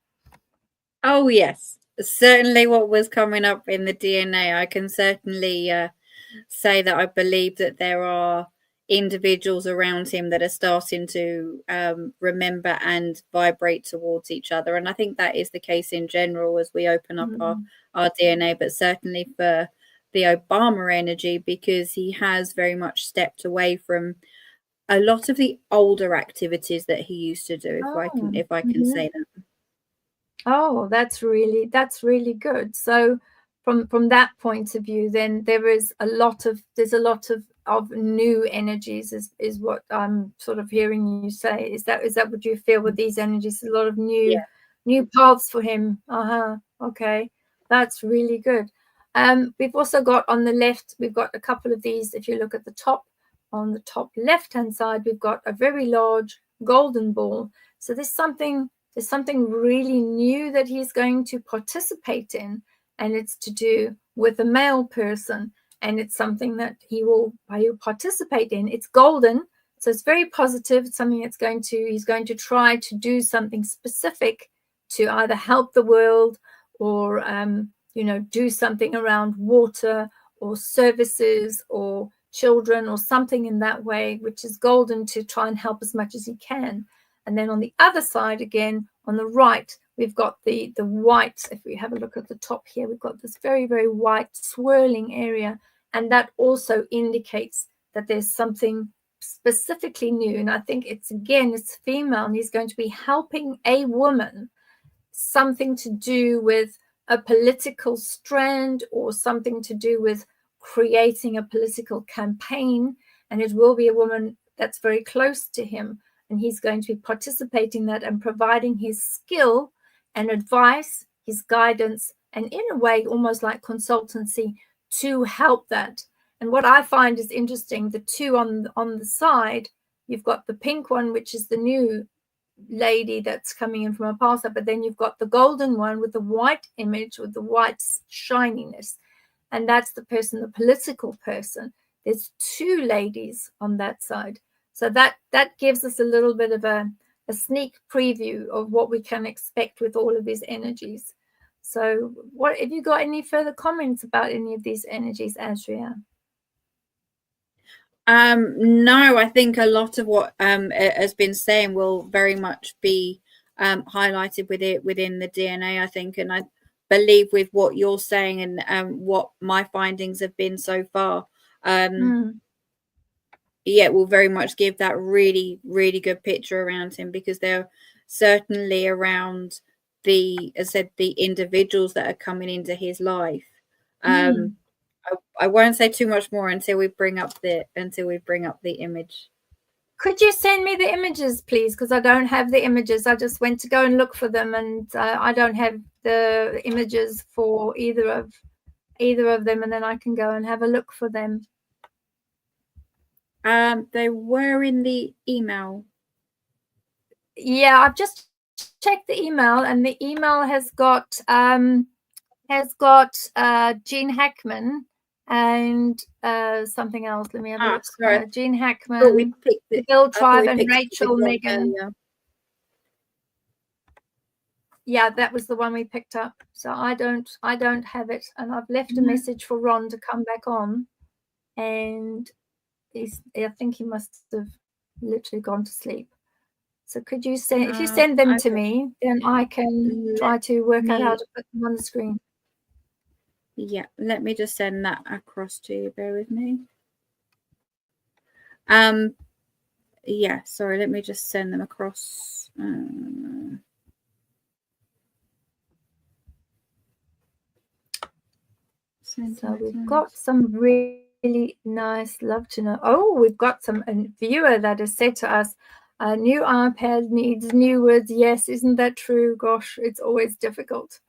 Oh, yes. Certainly what was coming up in the DNA. I can certainly say that I believe that there are individuals around him that are starting to remember and vibrate towards each other. And I think that is the case in general as we open up our DNA, but certainly for the Obama energy, because he has very much stepped away from a lot of the older activities that he used to do, if I can say that. Oh, that's really good. So from that point of view, then there's a lot of new energies is what I'm sort of hearing you say. Is that what you feel with these energies? A lot of new paths for him. Okay, that's really good. We've also got on the left, we've got a couple of these. If you look at the top, on the top left hand side, we've got a very large golden ball. So there's something really new that he's going to participate in, and it's to do with a male person, and it's something that he will participate in. It's golden, so it's very positive. It's something he's going to try to do something specific to either help the world or do something around water or services or children or something in that way, which is golden, to try and help as much as he can. And then on the other side, again, on the right, we've got the white. If we have a look at the top here, we've got this very, very white swirling area. And that also indicates that there's something specifically new. And I think it's female, and he's going to be helping a woman, something to do with a political strand or something to do with creating a political campaign. And it will be a woman that's very close to him. And he's going to be participating in that and providing his skill and advice, his guidance, and in a way, almost like consultancy to help that. And what I find is interesting, the two on the side, you've got the pink one, which is the new lady that's coming in from a past, but then you've got the golden one with the white image, with the white shininess. And that's the person, the political person. There's two ladies on that side. So that gives us a little bit of a sneak preview of what we can expect with all of these energies. So what have you got any further comments about any of these energies, Asria? No, I think a lot of what has been saying will very much be highlighted within the DNA, I think. And I believe with what you're saying and what my findings have been so far, it will very much give that really, really good picture around him, because they're certainly around as I said, the individuals that are coming into his life. I won't say too much more until we bring up the image. Could you send me the images, please? Because I don't have the images. I just went to go and look for them, and I don't have the images for either of them, and then I can go and have a look for them. They were in the email. Yeah, I've just checked the email, and the email has got Gene Hackman and something else. Let me have a look. Sorry. Gene Hackman, Bill Tribe, and Rachel Megan. Yeah, that was the one we picked up. So I don't have it, and I've left a message for Ron to come back on, and I think he must have literally gone to sleep. So could you send, if you send them to me, then I can try to work out how to put them on the screen. Yeah, let me just send that across to you. Bear with me. Yeah, sorry, let me just send them across. So we've got some really nice love to know. Oh, we've got a viewer that has said to us, a new iPad needs new words. Yes, isn't that true? Gosh, it's always difficult.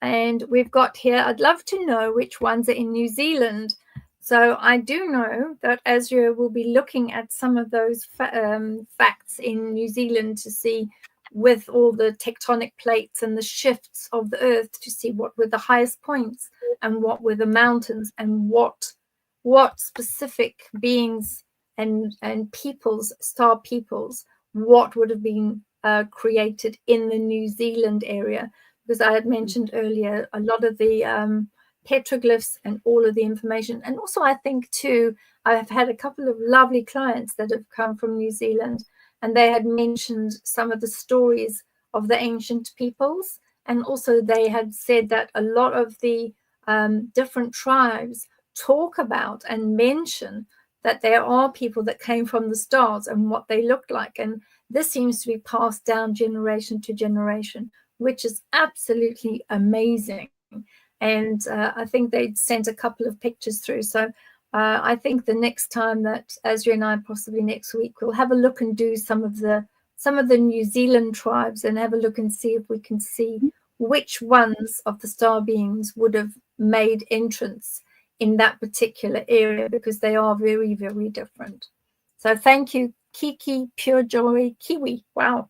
And we've got here, I'd love to know which ones are in New Zealand. So I do know that Asria will be looking at some of those facts in New Zealand to see, with all the tectonic plates and the shifts of the earth, to see what were the highest points and what were the mountains and what specific beings and peoples, star peoples, what would have been created in the New Zealand area. Because I had mentioned earlier, a lot of the petroglyphs and all of the information. And also, I think too, I've had a couple of lovely clients that have come from New Zealand, and they had mentioned some of the stories of the ancient peoples. And also they had said that a lot of the different tribes talk about and mention that there are people that came from the stars and what they looked like. And this seems to be passed down generation to generation, which is absolutely amazing. And I think they'd sent a couple of pictures through. So I think the next time that Asria and I, possibly next week, we'll have a look and do some of the New Zealand tribes and have a look and see if we can see which ones of the star beings would have made entrance in that particular area, because they are very, very different. So thank you, Kiki Pure Joy Kiwi. Wow.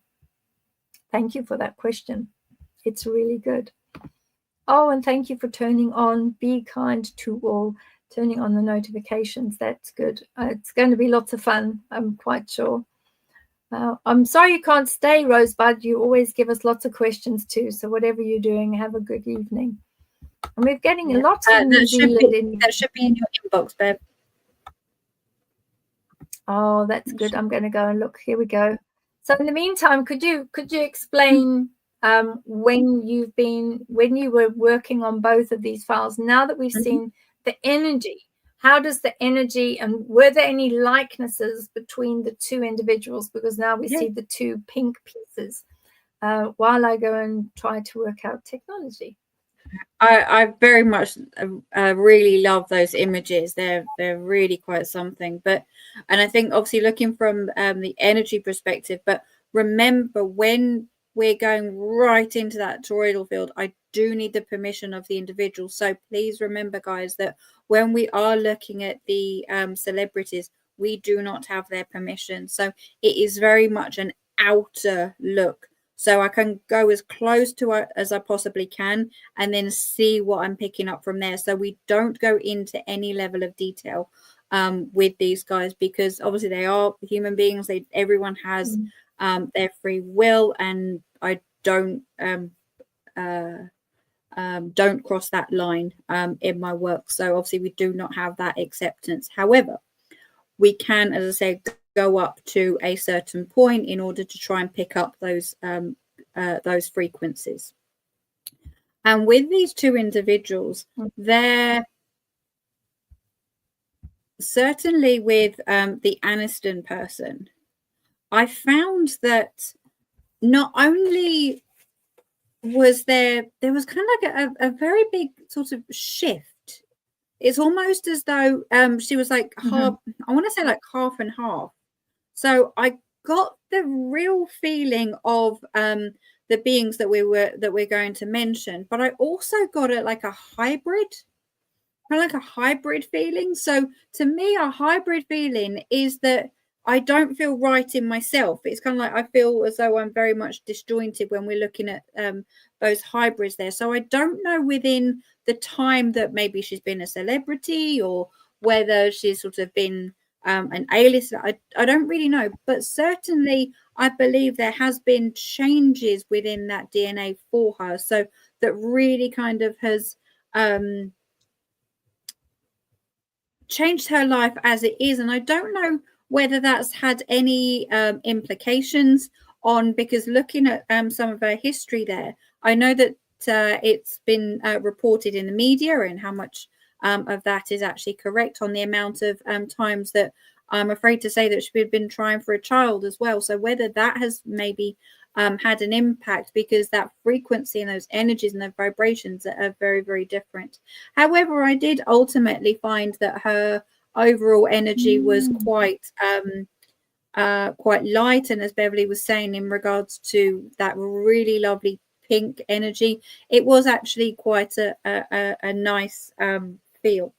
Thank you for that question. It's really good. Oh, and thank you for turning on Be Kind to All, turning on the notifications. That's good. It's going to be lots of fun, I'm quite sure. I'm sorry you can't stay, Rosebud. You always give us lots of questions too. So whatever you're doing, have a good evening. And we're getting a lot of New Zealand. That should be in your inbox, Bev. Oh, that's good. I'm going to go and look. Here we go. So in the meantime, could you explain when you were working on both of these files? Now that we've seen the energy, how does the energy, and were there any likenesses between the two individuals? Because now we see the two pink pieces. While I go and try to work out technology. I very much really love those images. They're really quite something. And I think obviously looking from the energy perspective, but remember, when we're going right into that toroidal field, I do need the permission of the individual. So please remember, guys, that when we are looking at the celebrities, we do not have their permission. So it is very much an outer look. So I can go as close to it as I possibly can and then see what I'm picking up from there. So we don't go into any level of detail with these guys, because obviously they are human beings. Everyone has their free will, and I don't cross that line in my work. So obviously we do not have that acceptance. However, we can, as I said, go up to a certain point in order to try and pick up those frequencies. And with these two individuals, they're certainly with the Aniston person, I found that not only was there was kind of like a very big sort of shift. It's almost as though she was like half, I want to say like half and half. So I got the real feeling of the beings that we're going to mention, but I also got it like a hybrid, kind of like a hybrid feeling. So to me, a hybrid feeling is that I don't feel right in myself. It's kind of like I feel as though I'm very much disjointed when we're looking at those hybrids there. So I don't know within the time that maybe she's been a celebrity or whether she's sort of been an A-lister. I don't really know, but certainly I believe there has been changes within that DNA for her. So that really kind of has changed her life as it is. And I don't know whether that's had any implications on, because looking at some of her history there, I know that it's been reported in the media, and how much of that is actually correct on the amount of times that I'm afraid to say that she's been trying for a child as well. So whether that has maybe had an impact, because that frequency and those energies and the vibrations are very, very different. However, I did ultimately find that her overall energy was quite light, and as Beverly was saying, in regards to that really lovely pink energy, it was actually quite a nice feel.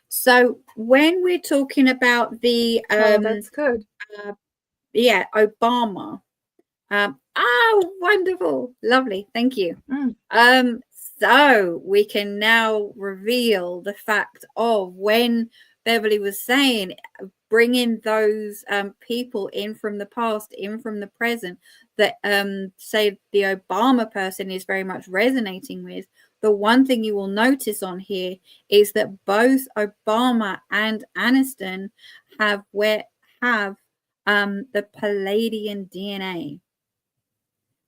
So when we're talking about the that's good. Obama, wonderful, lovely, thank you. So we can now reveal the fact of when Beverly was saying bringing those people in from the past, in from the present, that say the Obama person is very much resonating with. the one thing you will notice on here is that both Obama and Aniston have the Palladian DNA.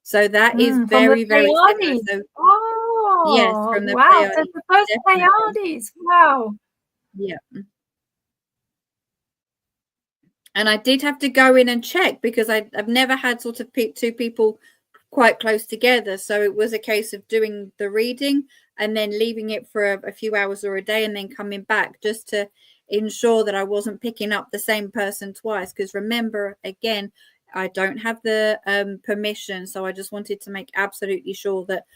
So that is very, very similar. So, yes, from the wow, Pleiades. so the first Pleiades. Wow. Yeah. And I did have to go in and check because I've never had sort of two people quite close together. So it was a case of doing the reading and then leaving it for a few hours or a day and then coming back just to ensure that I wasn't picking up the same person twice. Because remember, again, I don't have the permission. So I just wanted to make absolutely sure that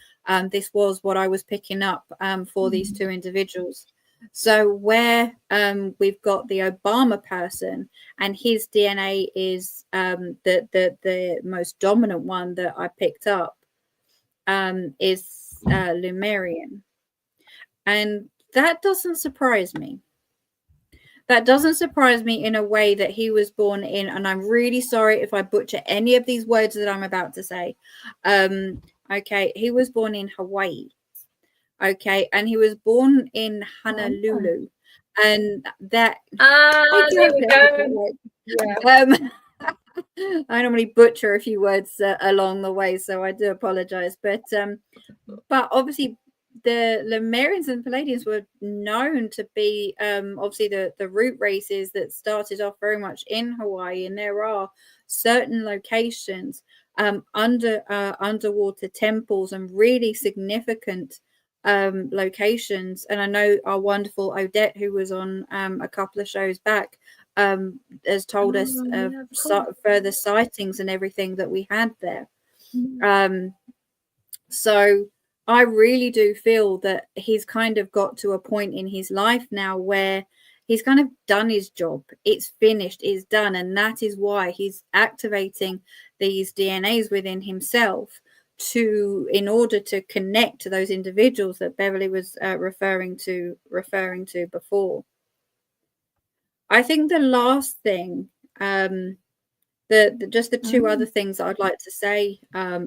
this was what I was picking up for these two individuals. So where we've got the Obama person and his DNA is the most dominant one that I picked up is Lemurian. And that doesn't surprise me. That doesn't surprise me in a way that he was born in, and I'm really sorry if I butcher any of these words that I'm about to say. Okay, he was born in Hawaii. Okay, and he was born in Honolulu, and that there we go. Yeah. I normally butcher a few words along the way, so I do apologize. But obviously, the Lemurians and Palladians were known to be obviously the root races that started off very much in Hawaii, and there are certain locations underwater temples and really significant locations. And I know our wonderful Odette, who was on a couple of shows back, has told us further sightings and everything that we had there. So I really do feel that he's kind of got to a point in his life now where he's kind of done his job. It's finished, it's done. And that is why he's activating these DNAs within himself in order to connect to those individuals that Beverly was referring to before. I think the last thing, just the two other things that I'd like to say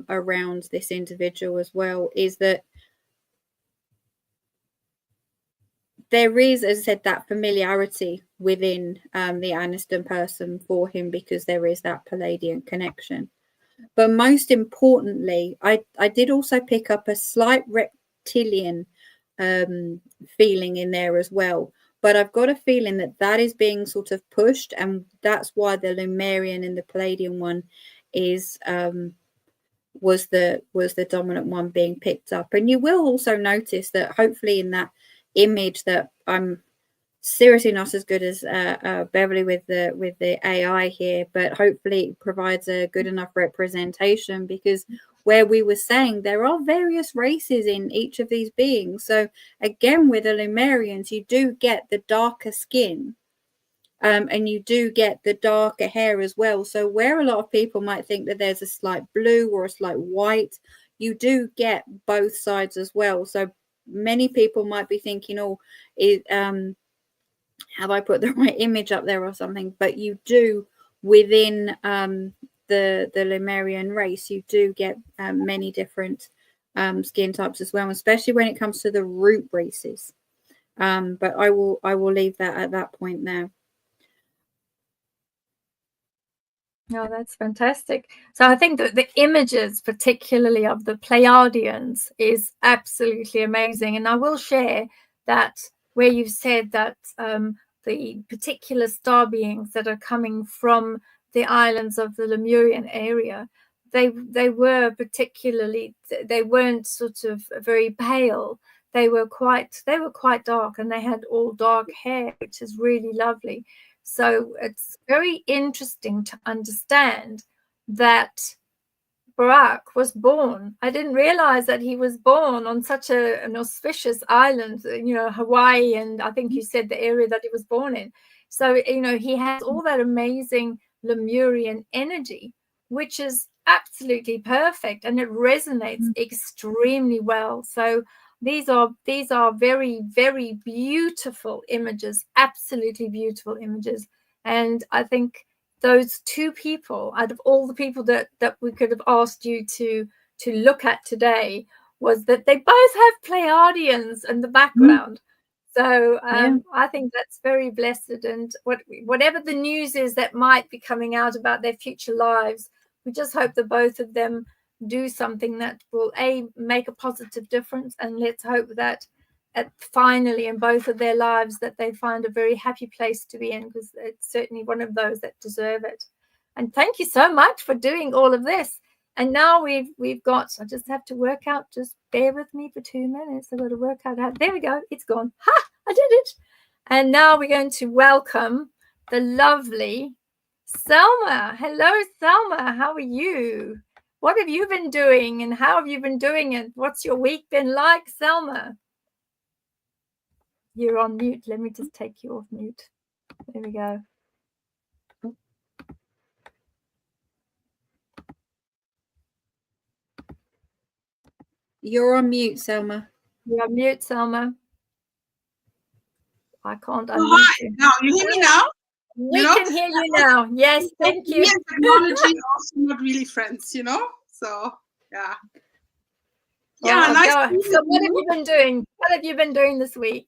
around this individual as well is that there is, as I said, that familiarity within the Aniston person for him because there is that Palladian connection. But most importantly, I did also pick up a slight reptilian feeling in there as well. But I've got a feeling that is being sort of pushed, and that's why the Lemurian and the Palladian one is was the dominant one being picked up. And you will also notice that hopefully in that image that I'm seriously not as good as Beverly with the AI here, but hopefully it provides a good enough representation, because where we were saying there are various races in each of these beings. So again, with the Lemurians, you do get the darker skin and you do get the darker hair as well. So where a lot of people might think that there's a slight blue or a slight white, you do get both sides as well. So many people might be thinking, oh, have I put the right image up there or something? But you do within the Lemurian race, you do get many different skin types as well, especially when it comes to the root races. But I will leave that at that point now. No, that's fantastic. So I think that the images, particularly of the Pleiadians, is absolutely amazing. And I will share that where you've said that the particular star beings that are coming from the islands of the Lemurian area, they were particularly, they weren't sort of very pale. They were quite dark, and they had all dark hair, which is really lovely. So it's very interesting to understand that ProjectROOQ was born. I didn't realize that he was born on such an auspicious island, Hawaii, and I think you said the area that he was born in. So, he has all that amazing Lemurian energy, which is absolutely perfect, and it resonates extremely well. So these are very, very beautiful images, absolutely beautiful images. And I think those two people, out of all the people that we could have asked you to look at today, was that they both have Pleiadians in the background. So I think that's very blessed. And whatever the news is that might be coming out about their future lives, we just hope that both of them do something that will make a positive difference. And let's hope that finally in both of their lives that they find a very happy place to be in, because it's certainly one of those that deserve it. And thank you so much for doing all of this. And now we've got, I just have to work out, just bear with me for 2 minutes. I've got to work out how, there we go, it's gone. Ha, I did it. And now we're going to welcome the lovely Selma. Hello, Selma, how are you? What have you been doing and how have you been doing it? What's your week been like, Selma? You're on mute. Let me just take you off mute. There we go. You're on mute, Selma. You're on mute, Selma. I can't unmute hi. you. Now, you hear me now? We can hear you now. Yes, thank you. Technology also not really friends, So, yeah. Yeah, nice. So what have you been doing? What have you been doing this week?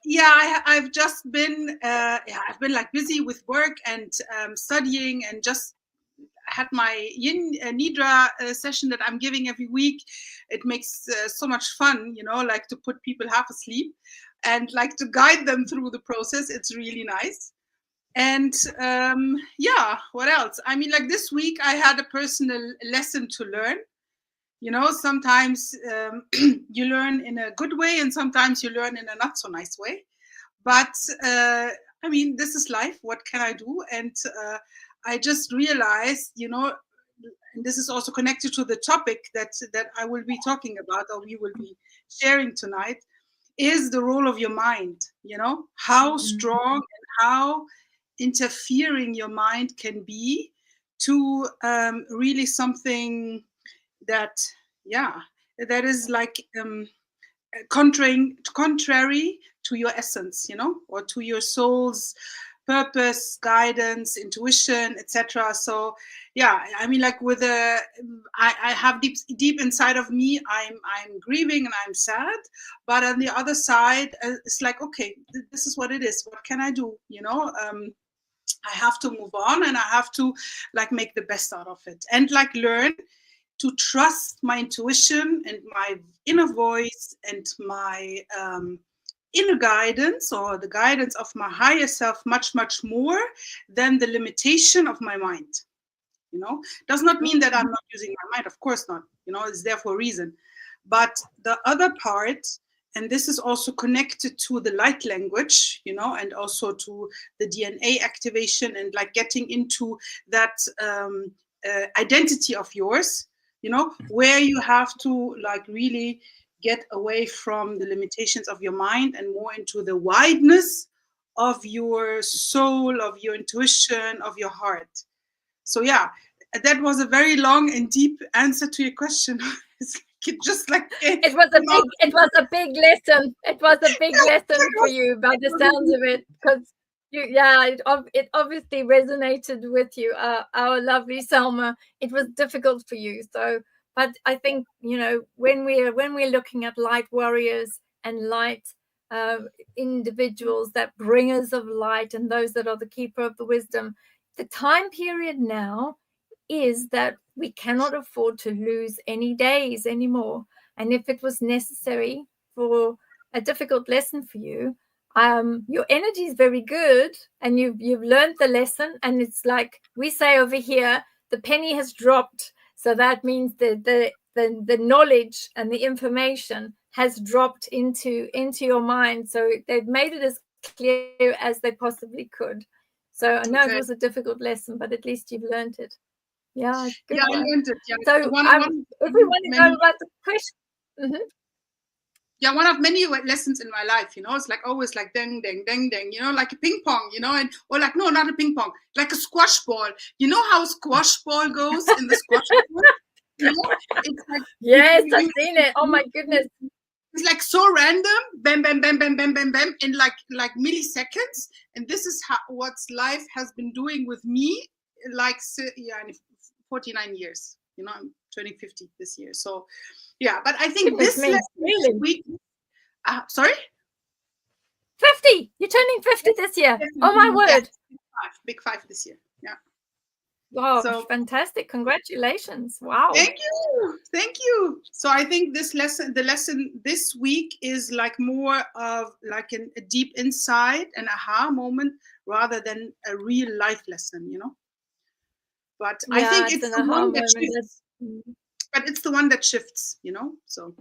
Yeah, I've just been, I've been like busy with work and studying, and just had my Yin Nidra session that I'm giving every week. It makes so much fun, like to put people half asleep and like to guide them through the process. It's really nice. And yeah, what else? I mean, like this week I had a personal lesson to learn. Sometimes you learn in a good way and sometimes you learn in a not so nice way. But I mean, this is life. What can I do? And I just realized, and this is also connected to the topic that I will be talking about, or we will be sharing tonight, is the role of your mind, how strong and how interfering your mind can be to really something that is like contrary to your essence, or to your soul's purpose, guidance, intuition, etc. So yeah, I mean, like with I have deep inside of me, I'm grieving and I'm sad, but on the other side, it's like, okay, this is what it is. What can I do? I have to move on and I have to like make the best out of it and like learn to trust my intuition and my inner voice and my inner guidance, or the guidance of my higher self, much, much more than the limitation of my mind. Does not mean that I'm not using my mind. Of course not. It's there for a reason. But the other part, and this is also connected to the light language, and also to the DNA activation and like getting into that identity of yours, where you have to like really get away from the limitations of your mind and more into the wideness of your soul, of your intuition, of your heart. So yeah, that was a very long and deep answer to your question. It was a big lesson. It was a big lesson for you by the sounds of it, because it obviously resonated with you, our lovely Selma. It was difficult for you. So, but I think, when we're looking at light warriors and light individuals, that bringers of light, and those that are the keeper of the wisdom, the time period now is that we cannot afford to lose any days anymore. And if it was necessary for a difficult lesson for you, your energy is very good and you've learned the lesson, and it's like we say over here, the penny has dropped. So that means the knowledge and the information has dropped into your mind. So they've made it as clear as they possibly could. So I know it was a difficult lesson, but at least you've learned it. Yeah, good. Yeah, I learned it. Yeah. So if we want to know about the question. Yeah, one of many lessons in my life, it's like always like ding, ding, ding, ding, like a ping pong, or like, no, not a ping pong, like a squash ball. You know how a squash ball goes in the squash ball? It's like, yes, I've seen it. Oh my goodness. It's like so random, bam, bam, bam, bam, bam, bam, bam, in like milliseconds. And this is what life has been doing with me, like 49 years, You know, I'm turning 50 this year. So, yeah, but I think Goodness this me, lesson really? week, sorry? 50. You're turning 50 this year. Oh my word. Big five this year. Yeah. Wow, So fantastic. Congratulations. Wow. thank you. So I think the lesson this week is like more of like a deep insight, an aha moment, rather than a real life lesson, you know. But I think it's the one that shifts. But it's the one that shifts, you know. So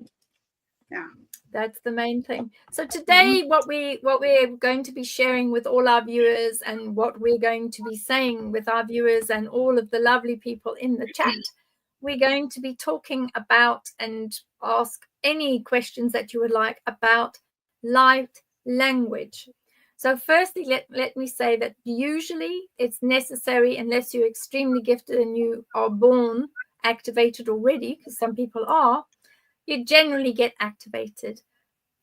yeah, that's the main thing. So today, what we're going to be sharing with all our viewers, and what we're going to be saying with our viewers and all of the lovely people in the chat, we're going to be talking about and ask any questions that you would like about light language. So firstly, let me say that usually it's necessary, unless you're extremely gifted and you are born activated already, because some people are, you generally get activated.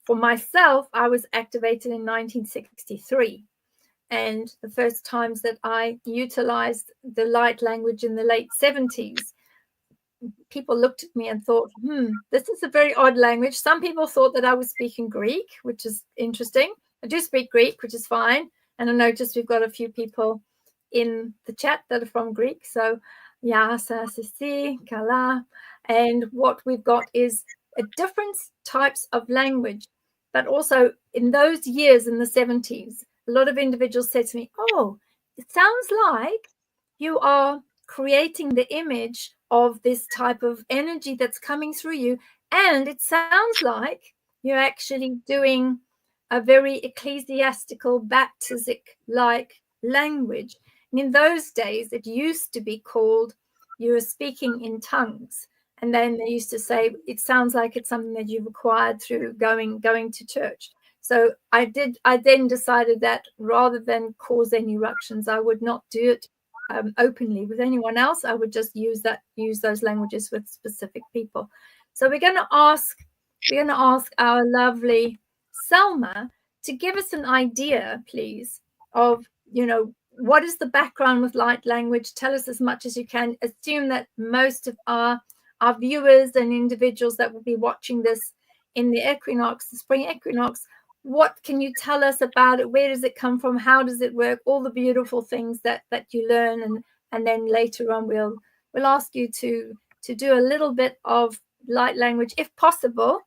For myself, I was activated in 1963. And the first times that I utilized the light language in the late 70s, people looked at me and thought, this is a very odd language. Some people thought that I was speaking Greek, which is interesting. I do speak Greek, which is fine. And I noticed we've got a few people in the chat that are from Greek. So, Yasa, Sisi, Kala. And what we've got is a different types of language. But also in those years in the 70s, a lot of individuals said to me, oh, it sounds like you are creating the image of this type of energy that's coming through you. And it sounds like you're actually doing a very ecclesiastical, baptistic-like language. And in those days, it used to be called, you were speaking in tongues. And then they used to say, it sounds like it's something that you've acquired through going to church. So I then decided that rather than cause any ructions, I would not do it openly with anyone else. I would just use those languages with specific people. So we're going to ask our lovely Selma to give us an idea, please, of, you know, what is the background with light language. Tell us as much as you can. Assume that most of our viewers and individuals that will be watching this in the equinox, the spring equinox, what can you tell us about it? Where does it come from? How does it work? All the beautiful things that you learn, and then later on we'll ask you to do a little bit of light language, if possible,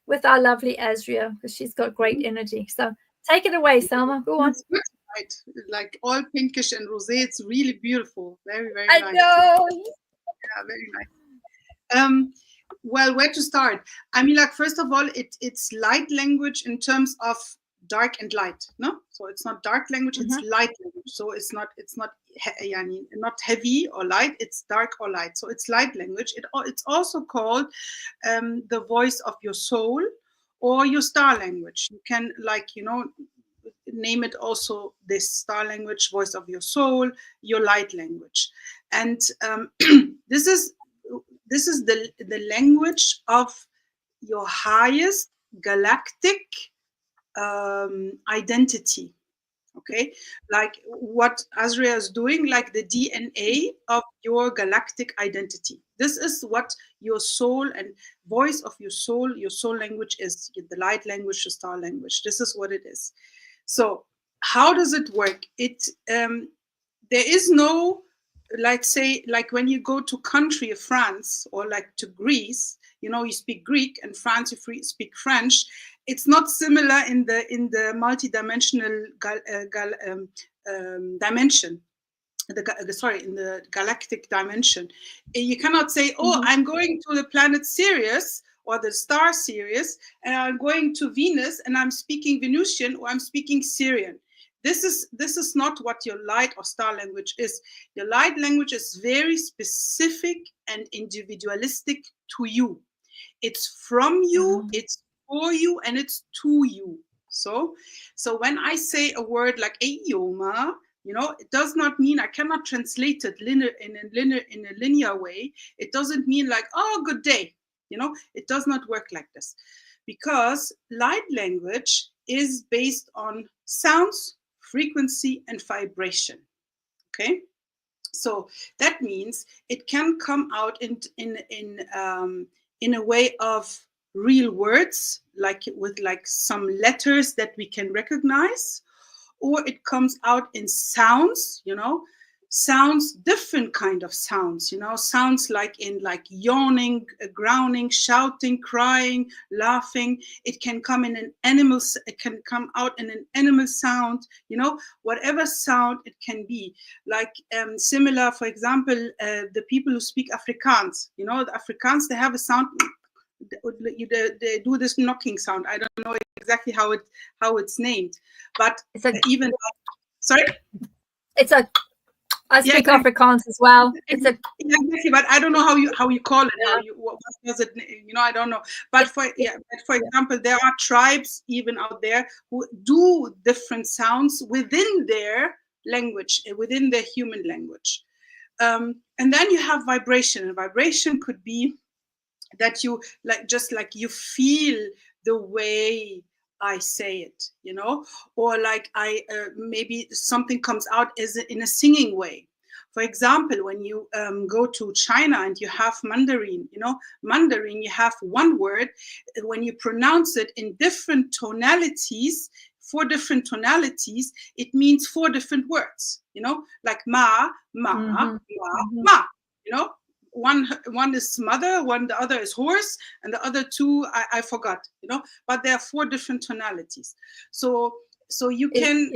with our lovely Asria, because she's got great energy. So take it away, Selma. Go on. Right, like all pinkish and rosé. It's really beautiful. Very, very nice. I know. Yeah, very nice. Well, where to start? I mean, like, first of all, it's light language in terms of dark and light, no? So it's not dark language, it's light language. So it's not not heavy or light, it's dark or light. So it's light language. It's also called the voice of your soul or your star language. You can, like, you know, name it also this star language, voice of your soul, your light language. And this is the language of your highest galactic identity. Okay, like what Asria is doing, like the DNA of your galactic identity. This is what your soul and voice of your soul language is, the light language, the star language. This is what it is. So how does it work? There is no, like, say, like when you go to country of France or like to Greece, you know, you speak Greek, and France you speak French. It's not similar in the multi-dimensional dimension. In the galactic dimension. You cannot say, oh, I'm going to the planet Sirius or the star Sirius, and I'm going to Venus and I'm speaking Venusian or I'm speaking Syrian. This is not what your light or star language is. Your light language is very specific and individualistic to you. It's from you, it's for you, and it's to you. So when I say a word like Eyoma, you know, it does not mean I cannot translate it in a linear way. It doesn't mean like, oh, good day. You know, it does not work like this, because light language is based on sounds, frequency, and vibration. Okay, So that means it can come out in a way of real words, like with like some letters that we can recognize, or it comes out in sounds, you know, sounds, different kind of sounds, you know, sounds like in like yawning, growling, shouting, crying, laughing. It can come in an animal, it can come out in an animal sound, you know, whatever sound it can be. Like similar, for example, the people who speak Afrikaans, you know, the Afrikaans, they have a sound, they do this knocking sound. I don't know exactly how it's named, but It's a, even sorry, it's a, I speak exactly. Afrikaans as well. It's a, Exactly, but I don't know how you call it. How you, what does it? You know, I don't know. But for example, there are tribes even out there who do different sounds within their language, within their human language. And then you have vibration. And vibration could be that you like, just like you feel the way I say it, you know, or like I maybe something comes out as in a singing way. For example, when you go to China and you have Mandarin, you know, Mandarin, you have one word. When you pronounce it in different tonalities, 4 different tonalities, it means 4 different words, you know, like ma, ma, ma, you know. One is mother, the other is horse, and the other 2 I forgot, you know. But there are 4 different tonalities. So you can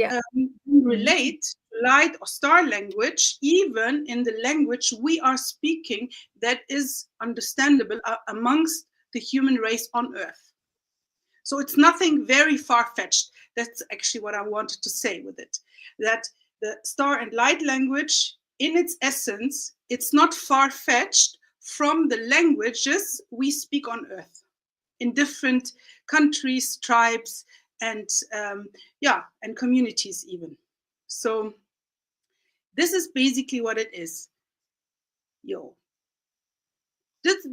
relate light or star language even in the language we are speaking, that is understandable amongst the human race on Earth. So it's nothing very far-fetched. That's actually what I wanted to say with it, that the star and light language, in its essence, it's not far-fetched from the languages we speak on Earth in different countries, tribes, and and communities even. So this is basically what it is.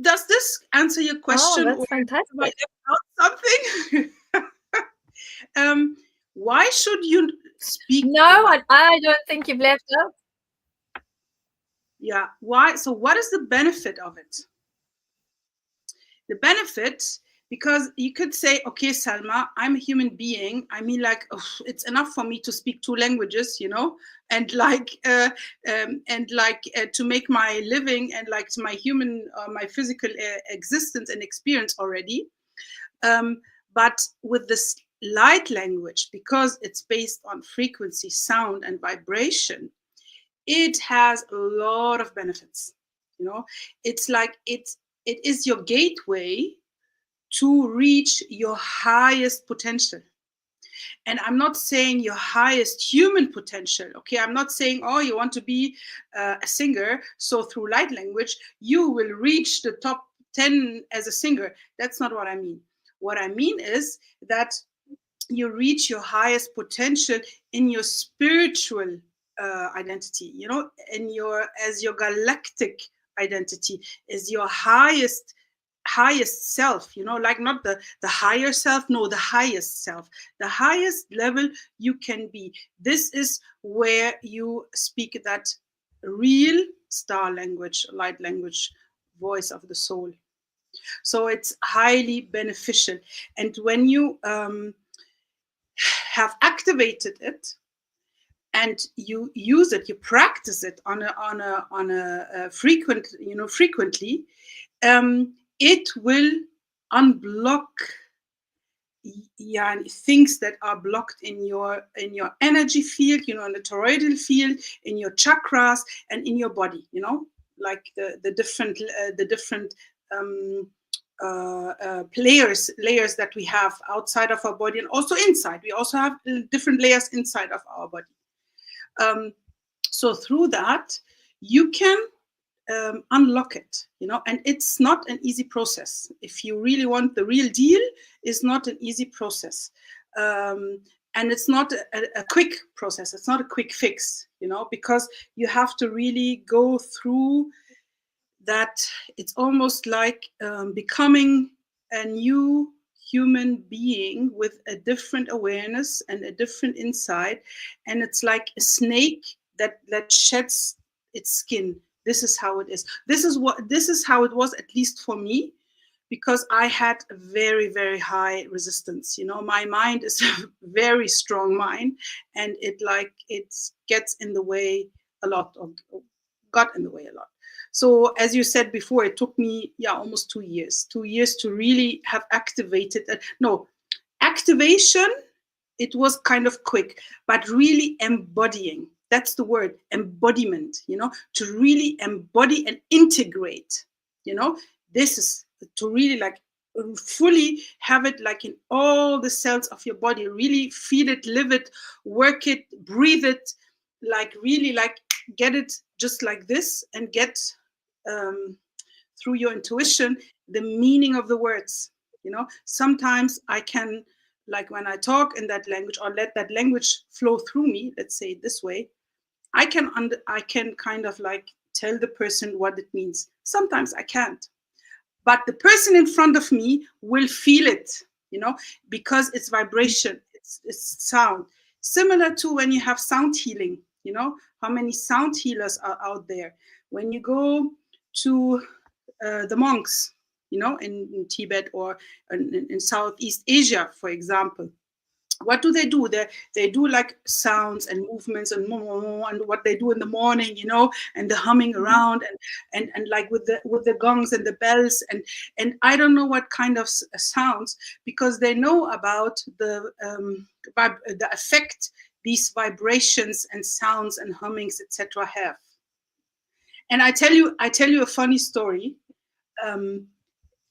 Does this answer your question? Oh, that's fantastic. Something? Why should you speak? No, I don't think you've left out. Yeah. Why? So what is the benefit of it? The benefit, because you could say, okay, Salma, I'm a human being. I mean, like, it's enough for me to speak 2 languages, you know, and like, to make my living and like to my human, my physical existence and experience already. But with this light language, because it's based on frequency, sound, and vibration, it has a lot of benefits. You know, it's like it is your gateway to reach your highest potential. And I'm not saying your highest human potential. Okay, I'm not saying, oh, you want to be a singer, so through light language you will reach the top 10 as a singer. That's not what I mean. What I mean is that you reach your highest potential in your spiritual identity, you know, as your galactic identity, is your highest self, you know, like not the higher self, no, the highest self, the highest level you can be. This is where you speak that real star language, light language, voice of the soul. So it's highly beneficial. And when you have activated it and you use it, you practice it on a frequently, it will unblock things that are blocked in your energy field, you know, in the toroidal field, in your chakras, and in your body, you know, like the different layers that we have outside of our body and also inside. We also have different layers inside of our body. So through that, you can unlock it, you know, and it's not an easy process. If you really want the real deal, it's not an easy process. And it's not a quick process. It's not a quick fix, you know, because you have to really go through that. It's almost like becoming a new human being with a different awareness and a different insight. And it's like a snake that sheds it's skin. This is how it is. This is how it was, at least for me, because I had a very, very high resistance. You know, my mind is a very strong mind, and it gets in the way a lot, got in the way a lot. So as you said before, it took me almost 2 years to really have activated. Activation, it was kind of quick, but really embodying. That's the word, embodiment, you know, to really embody and integrate, you know, this is to really like fully have it like in all the cells of your body, really feel it, live it, work it, breathe it, like really like get it just like this, and get through your intuition the meaning of the words. You know, sometimes I can, like when I talk in that language or let that language flow through me, let's say it this way, I can kind of like tell the person what it means. Sometimes I can't, but the person in front of me will feel it, you know, because it's vibration, it's sound. Similar to when you have sound healing, you know, how many sound healers are out there. When you go to the monks, you know, in Tibet or in Southeast Asia, for example, what do? They do like sounds and movements and what they do in the morning, you know, and the humming around and like with the gongs and the bells and I don't know what kind of sounds, because they know about the effect these vibrations and sounds and hummings, etc. have. And I tell you a funny story.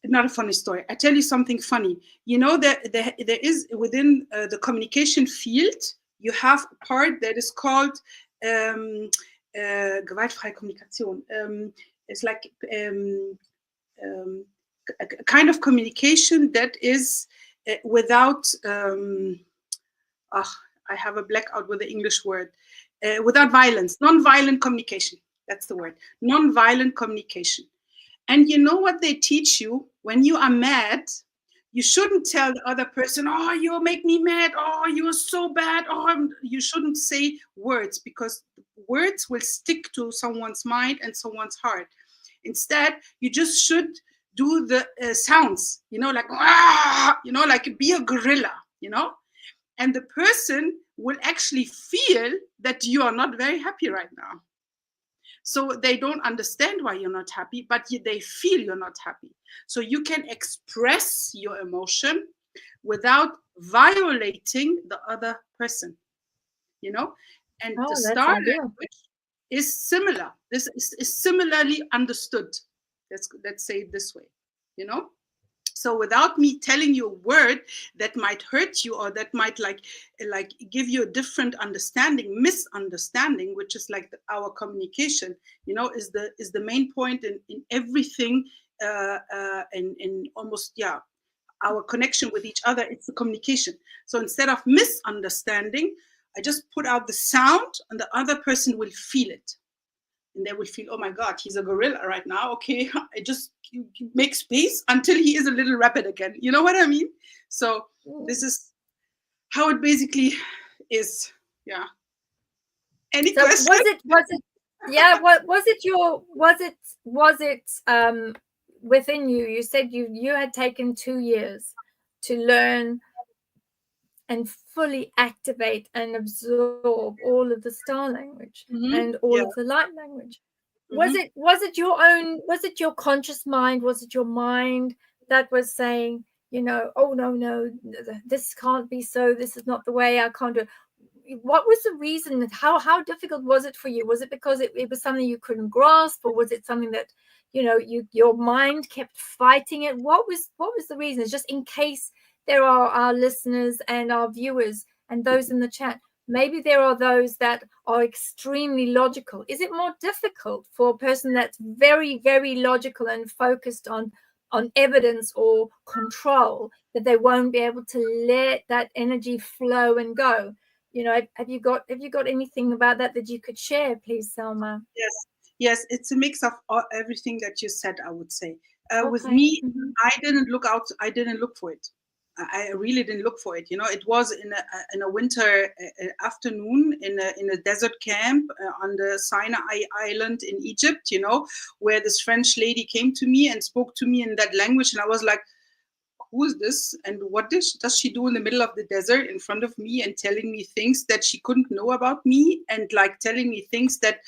Not a funny story. I tell you something funny. You know that there is within the communication field, you have a part that is called gewaltfreie Kommunikation. It's like a kind of communication that is without. I have a blackout with the English word. Without violence, non-violent communication. That's the word. Non-violent communication. And you know what they teach you? When you are mad, you shouldn't tell the other person, oh, you make me mad. Oh, you're so bad. Oh, you shouldn't say words, because words will stick to someone's mind and someone's heart. Instead, you just should do the sounds, you know, like, you know, like be a gorilla, you know, and the person will actually feel that you are not very happy right now. So they don't understand why you're not happy, but they feel you're not happy. So you can express your emotion without violating the other person, you know? And the star language is similar. This is similarly understood. Let's say it this way, you know? So without me telling you a word that might hurt you or that might like give you a different understanding, misunderstanding, which is like our communication, you know, is the main point in everything, in almost, our connection with each other. It's the communication. So instead of misunderstanding, I just put out the sound and the other person will feel it. And they will feel, oh my God, he's a gorilla right now. Okay, I just make space until he is a little rapid again. You know what I mean? So this is how it basically is. Yeah. Any questions? Was it? Yeah. Was it within you? You said you had taken 2 years to learn and fully activate and absorb all of the star language and all of the light language. Was it your own? Was it your conscious mind? Was it your mind that was saying, you know, oh no, this can't be so. This is not the way. I can't do it. What was the reason? How difficult was it for you? Was it because it was something you couldn't grasp, or was it something that, you know, your mind kept fighting it? What was the reason? Just in case there are our listeners and our viewers and those in the chat, maybe there are those that are extremely logical. Is it more difficult for a person that's very, very logical and focused on evidence or control, that they won't be able to let that energy flow and go? You know, have you got anything about that you could share, please, Selma? Yes, it's a mix of everything that you said, I would say. With me, I didn't look for it. I really didn't look for it. You know, it was in a winter afternoon in a desert camp on the Sinai Island in Egypt. You know, where this French lady came to me and spoke to me in that language, and I was like, who is this, and what does she do in the middle of the desert in front of me and telling me things that she couldn't know about me, and like telling me things that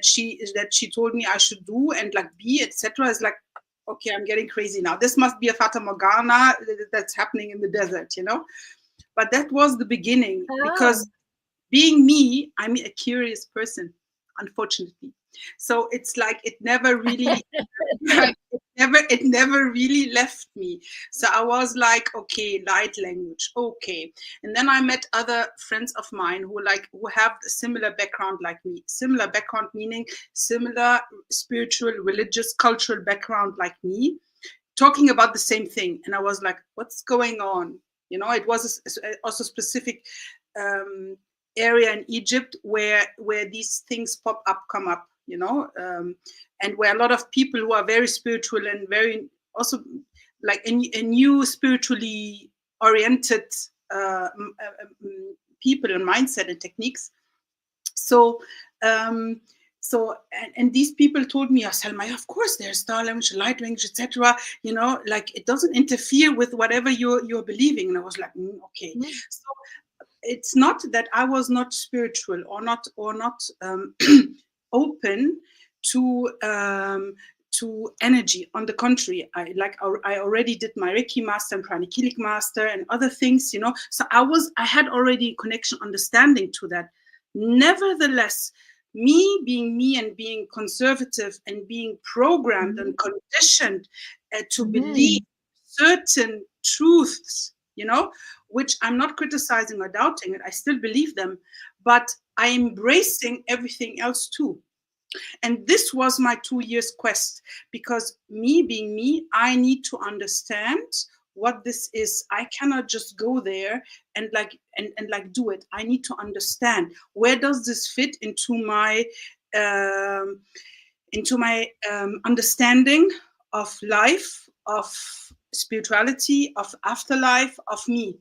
she told me I should do and like be, etc. Is like, okay, I'm getting crazy now. This must be a Fata Morgana that's happening in the desert, you know. But that was the beginning, because being me, I'm a curious person, unfortunately. So it's like it never really it never really left me. So I was like, okay, light language, okay. And then I met other friends of mine who have a similar background like me. Similar background meaning similar spiritual, religious, cultural background like me, talking about the same thing. And I was like, what's going on? You know, it was also specific area in Egypt where these things come up, you know, and where a lot of people who are very spiritual and very also like a new spiritually oriented people and mindset and techniques. So and these people told me, Salma, of course there's star language, light language, etc. You know, like it doesn't interfere with whatever you're believing. And I was like, okay. So it's not that I was not spiritual or not open to energy. On the contrary, I already did my Reiki master and Pranic master and other things, you know. So I had already connection, understanding to that. Nevertheless, me being me and being conservative and being programmed and conditioned to believe certain truths, you know, which I'm not criticizing or doubting it. I still believe them, but I'm embracing everything else too. And this was my 2 years quest, because me being me, I need to understand what this is. I cannot just go there and do it. I need to understand, where does this fit into my understanding of life, of spirituality, of afterlife, of me,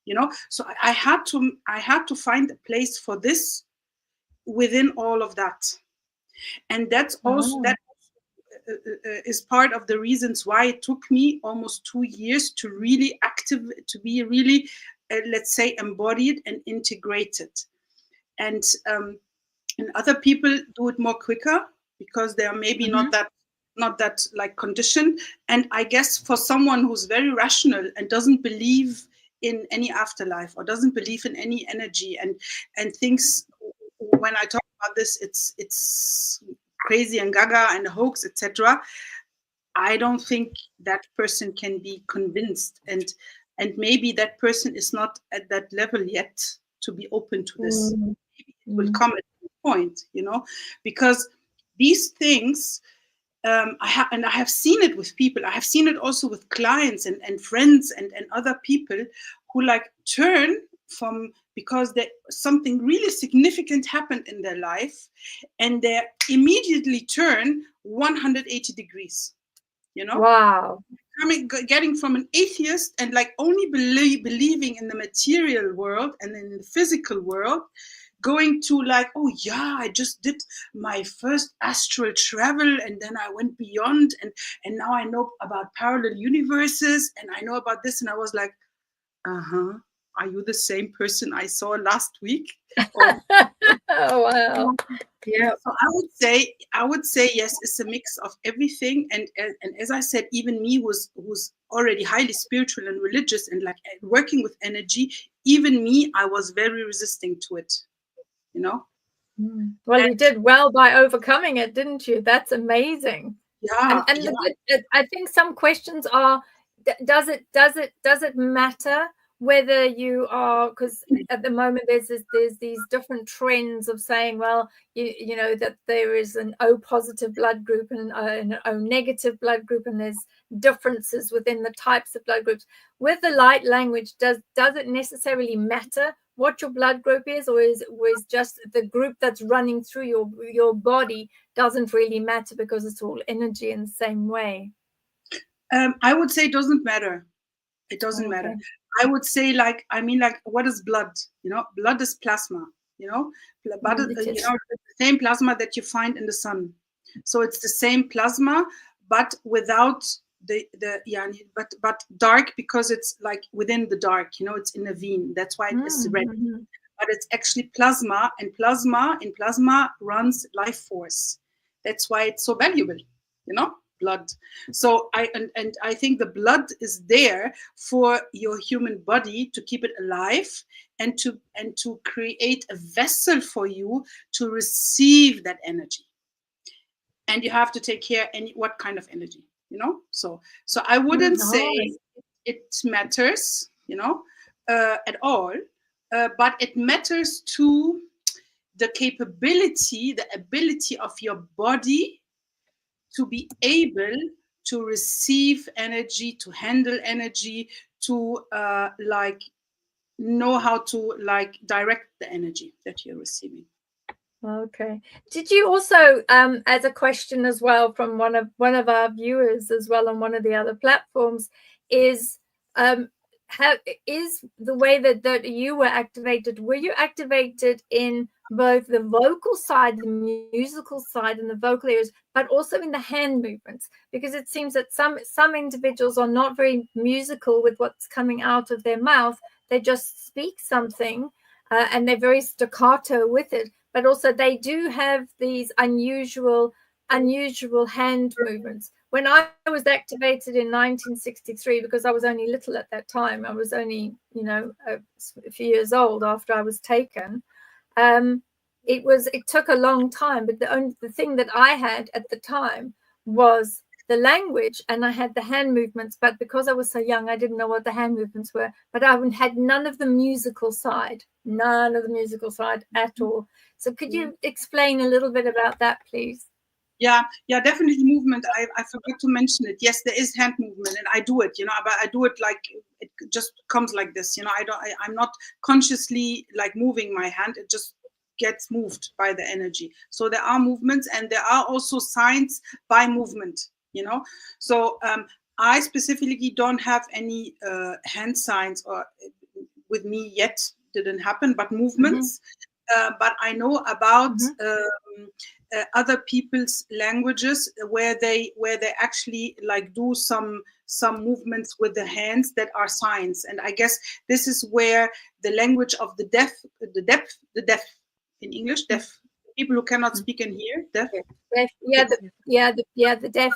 you know. So I had to find a place for this within all of that. And that's also that is part of the reasons why it took me almost 2 years to really be really let's say embodied and integrated. And other people do it more quicker because they are maybe not that like conditioned. And I guess for someone who's very rational and doesn't believe in any afterlife or doesn't believe in any energy and thinks, when I talk about this, it's crazy and gaga and a hoax, etc. I don't think that person can be convinced, and maybe that person is not at that level yet to be open to this. Maybe it will come at a point, you know, because these things I have seen it with people. I have seen it also with clients and friends and other people who like turn from, because something really significant happened in their life, and they immediately turn 180 degrees, you know. Wow. Getting from an atheist and like only believing in the material world and in the physical world, going to like, oh yeah, I just did my first astral travel and then I went beyond and now I know about parallel universes and I know about this. And I was like, are you the same person I saw last week? Oh wow. Yeah. So I would say yes, it's a mix of everything. And as I said, even me who's already highly spiritual and religious and like working with energy, even me, I was very resisting to it, you know. Well, you did well by overcoming it, didn't you? That's amazing. Yeah. And I think some questions are, does it matter whether you are, because at the moment there's these different trends of saying, well, you know, that there is an O positive blood group and an O negative blood group, and there's differences within the types of blood groups. With the light language, does it necessarily matter what your blood group is, or is just the group that's running through your body doesn't really matter because it's all energy in the same way? I would say it doesn't matter. It doesn't matter. I would say, like, I mean, like, what is blood? You know, blood is plasma. You know, blood is, you know, the same plasma that you find in the sun. So it's the same plasma, but without the but dark, because it's like within the dark. You know, it's in a vein. That's why it is red. But it's actually plasma, and in plasma runs life force. That's why it's so valuable. You know, blood. So I think the blood is there for your human body to keep it alive, and to create a vessel for you to receive that energy. And you have to take care what kind of energy, you know. So I wouldn't say it matters, you know, at all, but it matters to the ability of your body to be able to receive energy, to handle energy, to like know how to like direct the energy that you're receiving. Okay. Did you also, as a question as well from one of our viewers as well on one of the other platforms, is how is the way that you were activated? Were you activated in both the vocal side, the musical side, and the vocal areas, but also in the hand movements? Because it seems that some individuals are not very musical with what's coming out of their mouth. They just speak something, and they're very staccato with it. But also they do have these unusual hand movements. When I was activated in 1963, because I was only little at that time, I was only, you know, a few years old after I was taken. It took a long time, but the thing that I had at the time was the language, and I had the hand movements, but because I was so young, I didn't know what the hand movements were. But I had none of the musical side at all. So could you explain a little bit about that, please? Yeah, definitely movement. I forgot to mention it. Yes, there is hand movement, and I do it, you know, but I do it like it just comes like this, you know. I'm not consciously like moving my hand. It just gets moved by the energy. So there are movements, and there are also signs by movement, you know. So I specifically don't have any hand signs or with me yet. Didn't happen, but movements. But I know about other people's languages where they actually like do some movements with the hands that are signs. And I guess this is where the language of the deaf in English, deaf people who cannot speak and hear, deaf,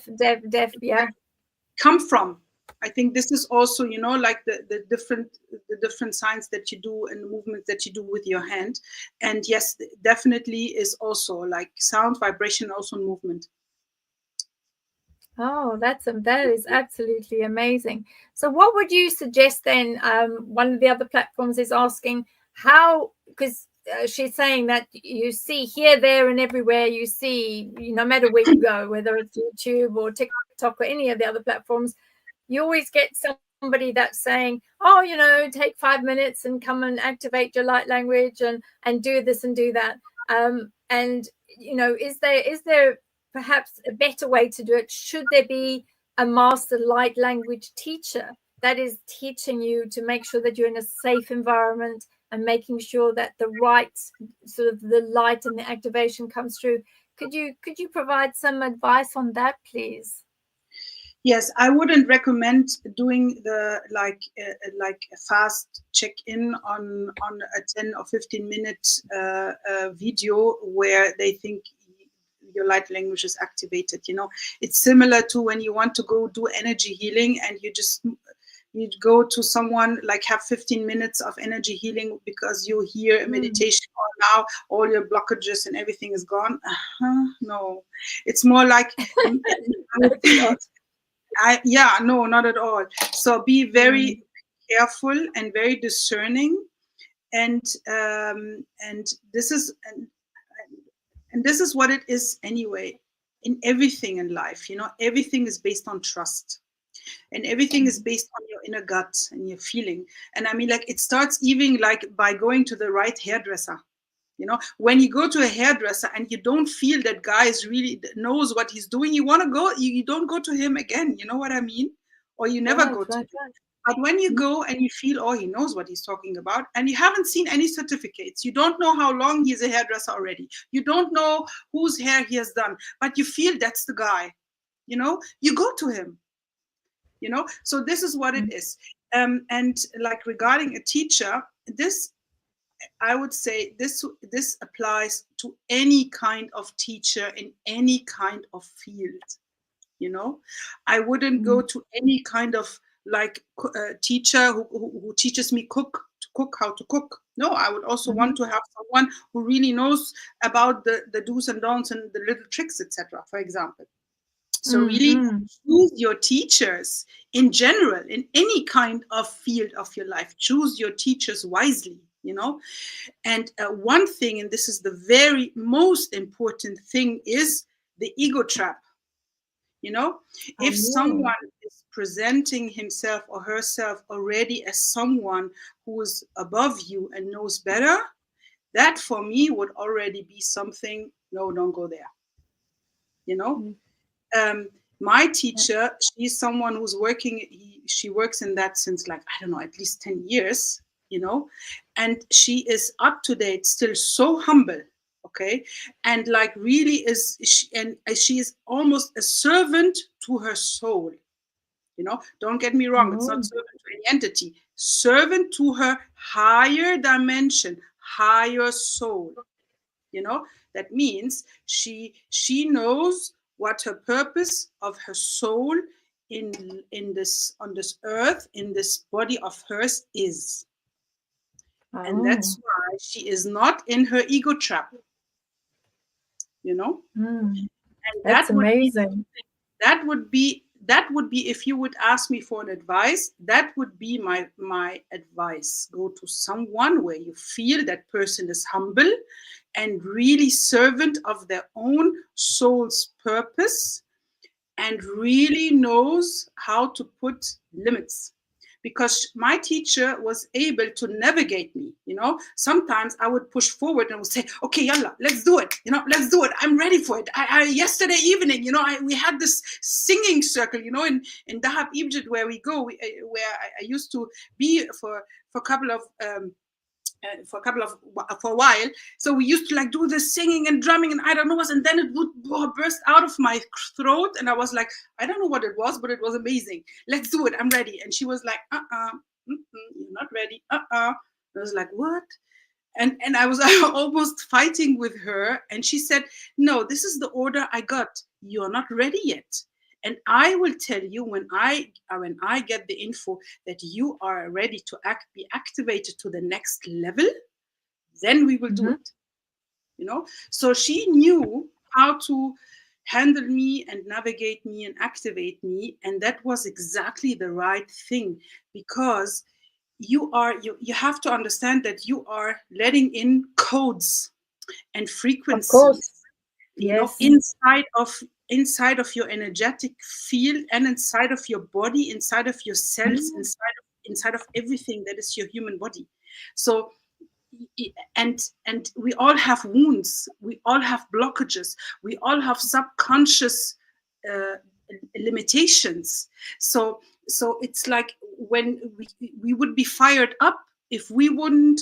the deaf, come from. I think this is also, you know, like the different signs that you do and the movements that you do with your hand. And yes, definitely is also like sound, vibration, also movement. Oh, that is absolutely amazing. So what would you suggest then? One of the other platforms is asking how, because she's saying that you see here, there, and everywhere, you see, no matter where you go, whether it's YouTube or TikTok or any of the other platforms, you always get somebody that's saying, oh, you know, take 5 minutes and come and activate your light language and do this and do that. And, you know, is there perhaps a better way to do it? Should there be a master light language teacher that is teaching you to make sure that you're in a safe environment and making sure that the right sort of the light and the activation comes through? Could you provide some advice on that, please? Yes, I wouldn't recommend doing the like a fast check-in on a 10 or 15 minute video where they think your light language is activated. You know, it's similar to when you want to go do energy healing and you go to someone, like have 15 minutes of energy healing because you hear a meditation, or now all your blockages and everything is gone. No, it's more like no, not at all. So be very careful and very discerning, and this is and this is what it is anyway. In everything in life, you know, everything is based on trust, and everything is based on your inner gut and your feeling. And I mean, like, it starts even like by going to the right hairdresser. You know, when you go to a hairdresser and you don't feel that guy is really knows what he's doing, you want to go, you don't go to him again. You know what I mean? Or you never go to him. But when you go and you feel, oh, he knows what he's talking about, and you haven't seen any certificates, you don't know how long he's a hairdresser already, you don't know whose hair he has done, but you feel that's the guy, you know, you go to him, you know. So this is what it is. And like regarding a teacher, this, I would say this applies to any kind of teacher in any kind of field. You know, I wouldn't go to any kind of like teacher who teaches me how to cook. No, I would also want to have someone who really knows about the do's and don'ts and the little tricks, etc., for example. So really choose your teachers in general, in any kind of field of your life. Choose your teachers wisely, you know. And one thing, and this is the very most important thing, is the ego trap. You know, if someone is presenting himself or herself already as someone who is above you and knows better, that for me would already be something, no, don't go there. You know, my teacher, she's someone who's working, she works in that since like, I don't know, at least 10 years, you know, and she is up to date, still so humble. Okay, and like really is she is almost a servant to her soul. You know, don't get me wrong, it's not servant to any entity, servant to her higher dimension, higher soul. You know, that means she knows what her purpose of her soul in this, on this earth, in this body of hers is. And that's why she is not in her ego trap. You know, and that's amazing. That would be if you would ask me for an advice, that would be my advice. Go to someone where you feel that person is humble and really servant of their own soul's purpose and really knows how to put limits. Because my teacher was able to navigate me, you know. Sometimes I would push forward and would say, okay, yalla, let's do it, you know, let's do it. I'm ready for it. I yesterday evening, you know, we had this singing circle, you know, in Dahab, Egypt, where we go, where I used to be for a couple of for a while. So we used to like do this singing and drumming and I don't know what, and then it would burst out of my throat and I was like, I don't know what it was, but it was amazing. Let's do it, I'm ready. And she was like, you're not ready. I was like, what? And I was almost fighting with her, and she said, no, this is the order I got. You're not ready yet. And I will tell you when I get the info that you are ready to be activated to the next level, then we will do it. You know, so she knew how to handle me and navigate me and activate me, and that was exactly the right thing, because you have to understand that you are letting in codes and frequencies, you know, inside of your energetic field and inside of your body, inside of your cells, inside of everything that is your human body. So and we all have wounds, we all have blockages, we all have subconscious limitations. So it's like when we would be fired up if we wouldn't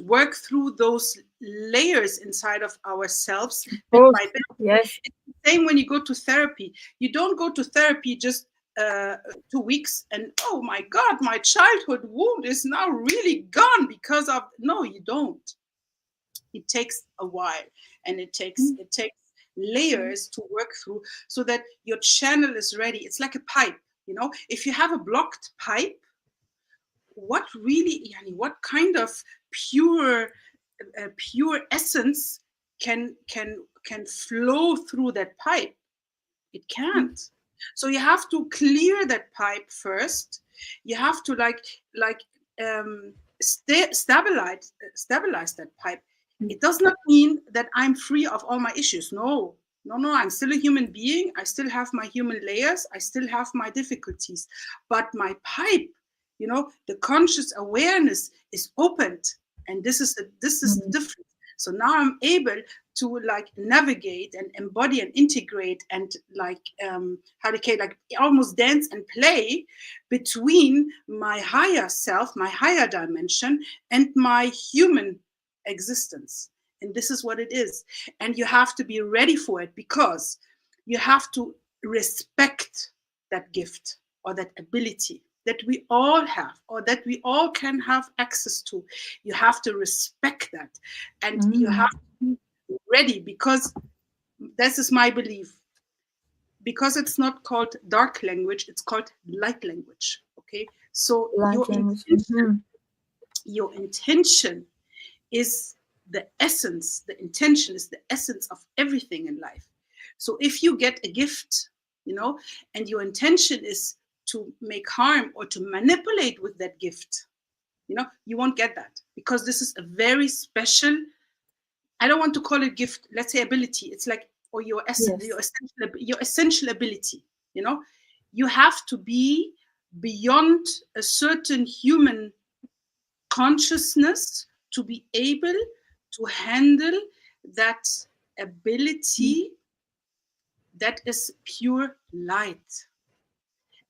work through those layers inside of ourselves. Yes. It's the same when you go to therapy. You don't go to therapy just 2 weeks and, oh my God, my childhood wound is now really gone because of, no, you don't. It takes a while, and it takes layers to work through so that your channel is ready. It's like a pipe, you know. If you have a blocked pipe, what kind of pure essence can flow through that pipe? It can't. So you have to clear that pipe first. You have to stabilize that pipe. It does not mean that I'm free of all my issues. No, I'm still a human being. I still have my human layers. I still have my difficulties. But my pipe, you know, the conscious awareness is opened. And this is different. So now I'm able to like navigate and embody and integrate and like like almost dance and play between my higher self, my higher dimension, and my human existence. And this is what it is. And you have to be ready for it, because you have to respect that gift or that ability that we all have, or that we all can have access to. You have to respect that, and you have to be ready, because this is my belief. Because it's not called dark language, it's called light language. Okay, so your intention is the essence. The intention is the essence of everything in life. So if you get a gift, and your intention is to make harm or to manipulate with that gift, you won't get that, because this is a very special, I don't want to call it gift, let's say ability. It's like, or your essence, your essential ability. You have to be beyond a certain human consciousness to be able to handle that ability that is pure light.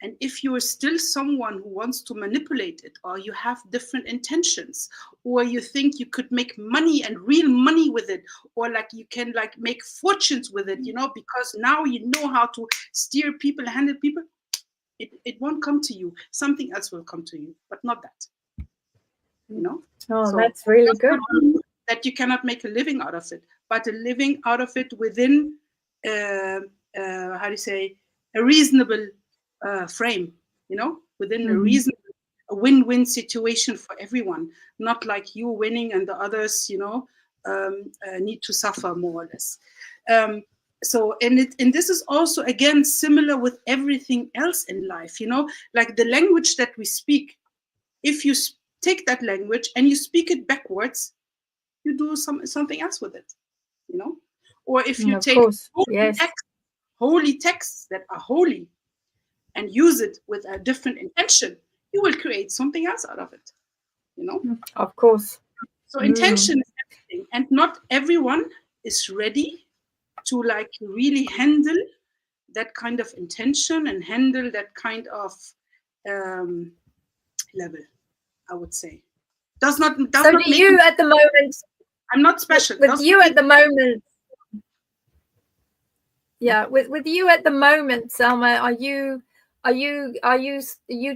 And if you're still someone who wants to manipulate it, or you have different intentions, or you think you could make money and real money with it, or like you can like make fortunes with it, because now you know how to steer people, handle people, it won't come to you. Something else will come to you, but not that. Oh, so that's really good. That you cannot make a living out of it, but a living out of it within, how do you say, a reasonable frame, within a reasonable, a win-win situation for everyone, not like you winning and the others, need to suffer more or less. So, and this is also, again, similar with everything else in life, like the language that we speak. If you take that language and you speak it backwards, you do something else with it, or if you take holy texts that are holy and use it with a different intention, you will create something else out of it, Of course. So intention is everything, and not everyone is ready to like really handle that kind of intention and handle that kind of level, I would say. Does not do you at the moment, I'm not special. With you at the moment, yeah, with you at the moment, Selma, are you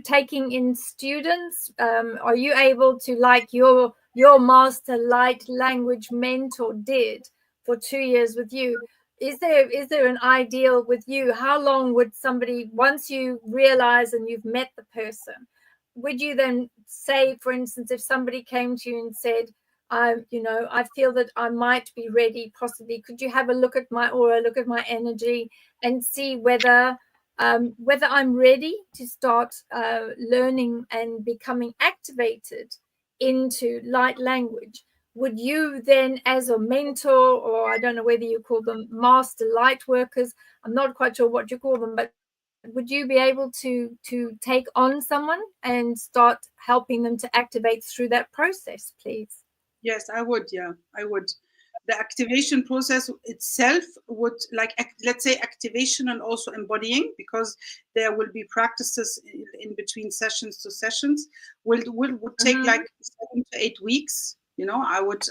taking in students? Are you able to, like your master light language mentor did for 2 years with you? Is there an ideal with you? How long would somebody, once you realize and you've met the person, would you then say, for instance, if somebody came to you and said, I feel that I might be ready, possibly, could you have a look at my aura, look at my energy, and see whether I'm ready to start learning and becoming activated into light language? Would you then, as a mentor, or I don't know whether you call them master light workers, I'm not quite sure what you call them, but would you be able to take on someone and start helping them to activate through that process, please? Yes, I would. Yeah, I would. The activation process itself would, like, let's say activation and also embodying, because there will be practices in between sessions to sessions, would take like 7 to 8 weeks. I would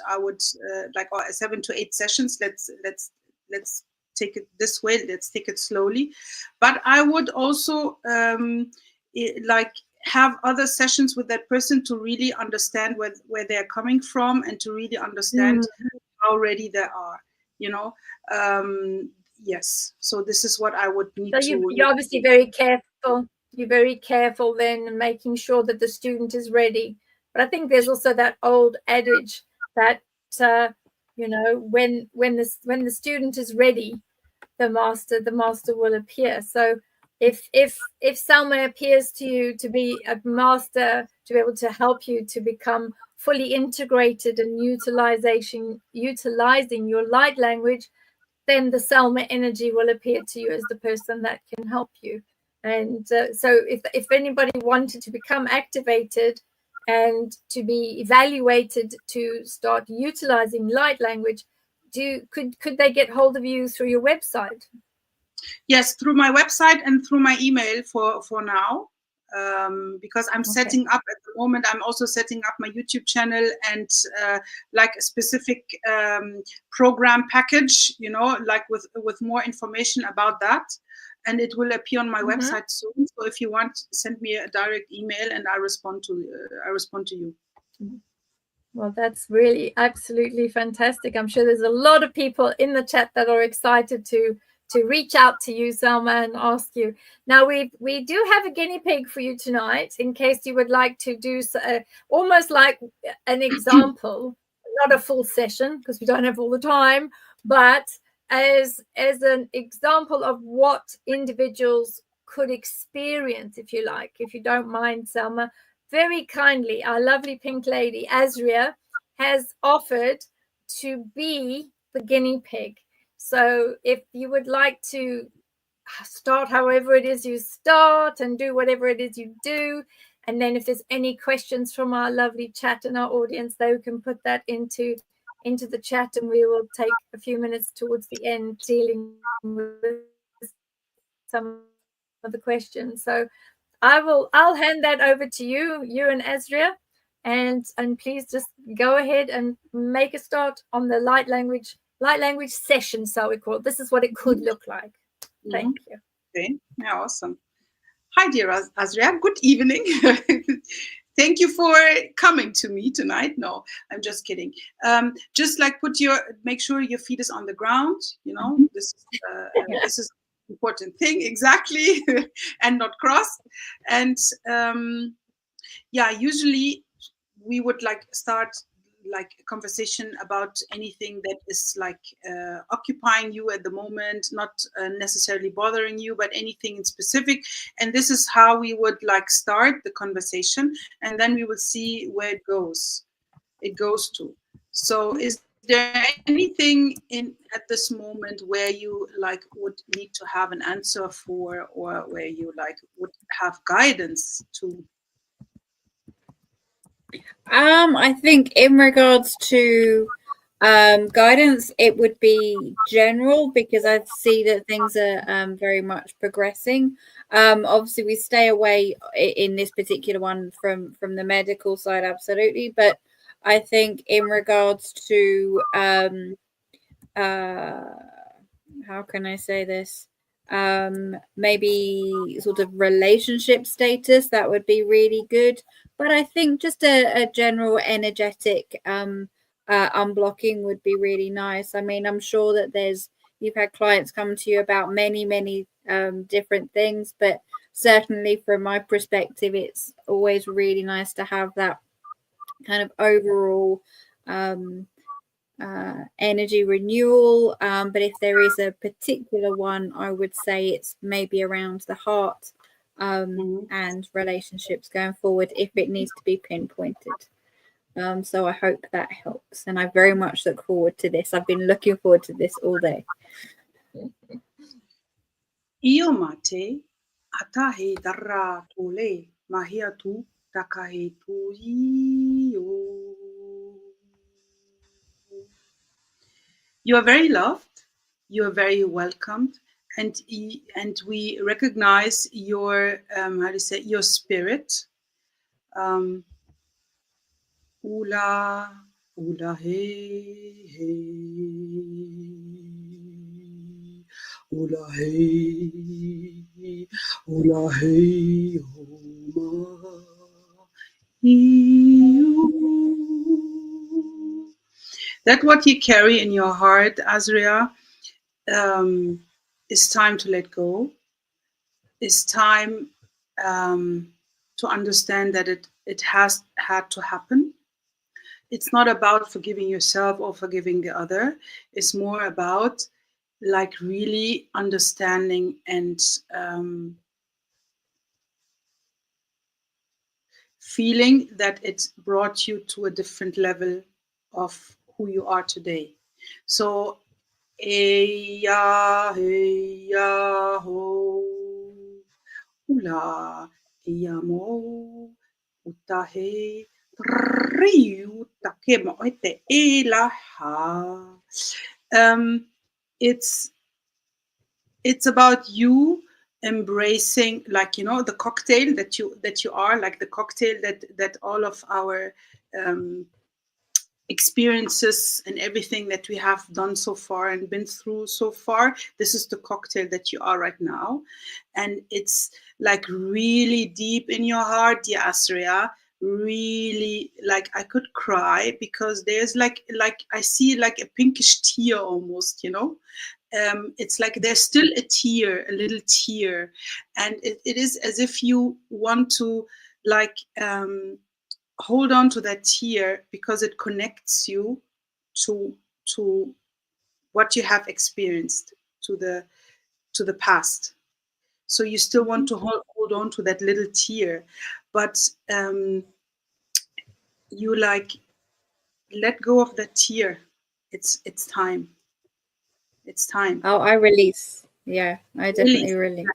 like 7 to 8 sessions. Let's take it this way. Let's take it slowly. But I would also like have other sessions with that person to really understand where they're coming from, and to really understand how ready they are, yes. So this is what I would need to. You're obviously very careful. You're very careful then, making sure that the student is ready. But I think there's also that old adage that when the student is ready, the master will appear. So if Selma appears to you to be a master, to be able to help you to become fully integrated and utilizing your light language, then the Selma energy will appear to you as the person that can help you. And so if anybody wanted to become activated, and to be evaluated to start utilizing light language, could they get hold of you through your website? Yes, through my website and through my email for now. Because I'm setting up at the moment, I'm also setting up my YouTube channel and like a specific program package, you know, like with more information about that. And it will appear on my website soon. So if you want, send me a direct email and I respond to you. Well, that's really absolutely fantastic. I'm sure there's a lot of people in the chat that are excited to reach out to you, Selma, and ask you. Now, we do have a guinea pig for you tonight, in case you would like to do almost like an example, not a full session because we don't have all the time, but as an example of what individuals could experience, if you like, if you don't mind, Selma. Very kindly, our lovely pink lady, Asria, has offered to be the guinea pig. So if you would like to start however it is you start and do whatever it is you do, and then if there's any questions from our lovely chat and our audience, they can put that into the chat, and we will take a few minutes towards the end dealing with some of the questions. So I'll hand that over to you and Asria, and please just go ahead and make a start on the light language session, so we call it. This is what it could look like. Thank you. Okay. Yeah, awesome. Hi, dear Asria. Good evening. Thank you for coming to me tonight. No, I'm just kidding. Just like make sure your feet is on the ground. You know, this is important thing, exactly. And not crossed. And yeah, usually we would like start like a conversation about anything that is like occupying you at the moment, not necessarily bothering you, but anything in specific. And this is how we would like start the conversation, and then we will see where it goes to. So is there anything at this moment where you like would need to have an answer for, or where you like would have guidance to? I think in regards to guidance, it would be general, because I see that things are very much progressing. Obviously, we stay away in this particular one from the medical side, absolutely. But I think in regards to how can I say this? Maybe sort of relationship status, that would be really good. But I think just a general energetic unblocking would be really nice. I mean, I'm sure that you've had clients come to you about many different things, but certainly from my perspective, it's always really nice to have that kind of overall energy renewal. But if there is a particular one, I would say it's maybe around the heart and relationships going forward, if it needs to be pinpointed. So I hope that helps, and I very much look forward to this. I've been looking forward to this all day. Io mate atahe darra tole mahia tu takahe tu io. You are very loved. You are very welcomed, and we recognize your your spirit. Ula ula hey hey. Ula hey, ula hey, that what you carry in your heart, Asria, is time to let go. It's time to understand that it has had to happen. It's not about forgiving yourself or forgiving the other. It's more about like really understanding and feeling that it brought you to a different level of who you are today. So, eya, eya, ho, ula, eya mo, utahe, It's about you embracing, like, you know, the cocktail that you are, like the cocktail that all of our experiences and everything that we have done so far and been through so far, this is the cocktail that you are right now. And it's like really deep in your heart, dear Asria, really, like I could cry, because there's like I see like a pinkish tear almost, you know. It's like there's still a tear, a little tear, and it is as if you want to like hold on to that tear, because it connects you to what you have experienced, to the past. So you still want to hold on to that little tear, but you like let go of that tear. It's time. It's time. Oh, I release. Yeah, I definitely release.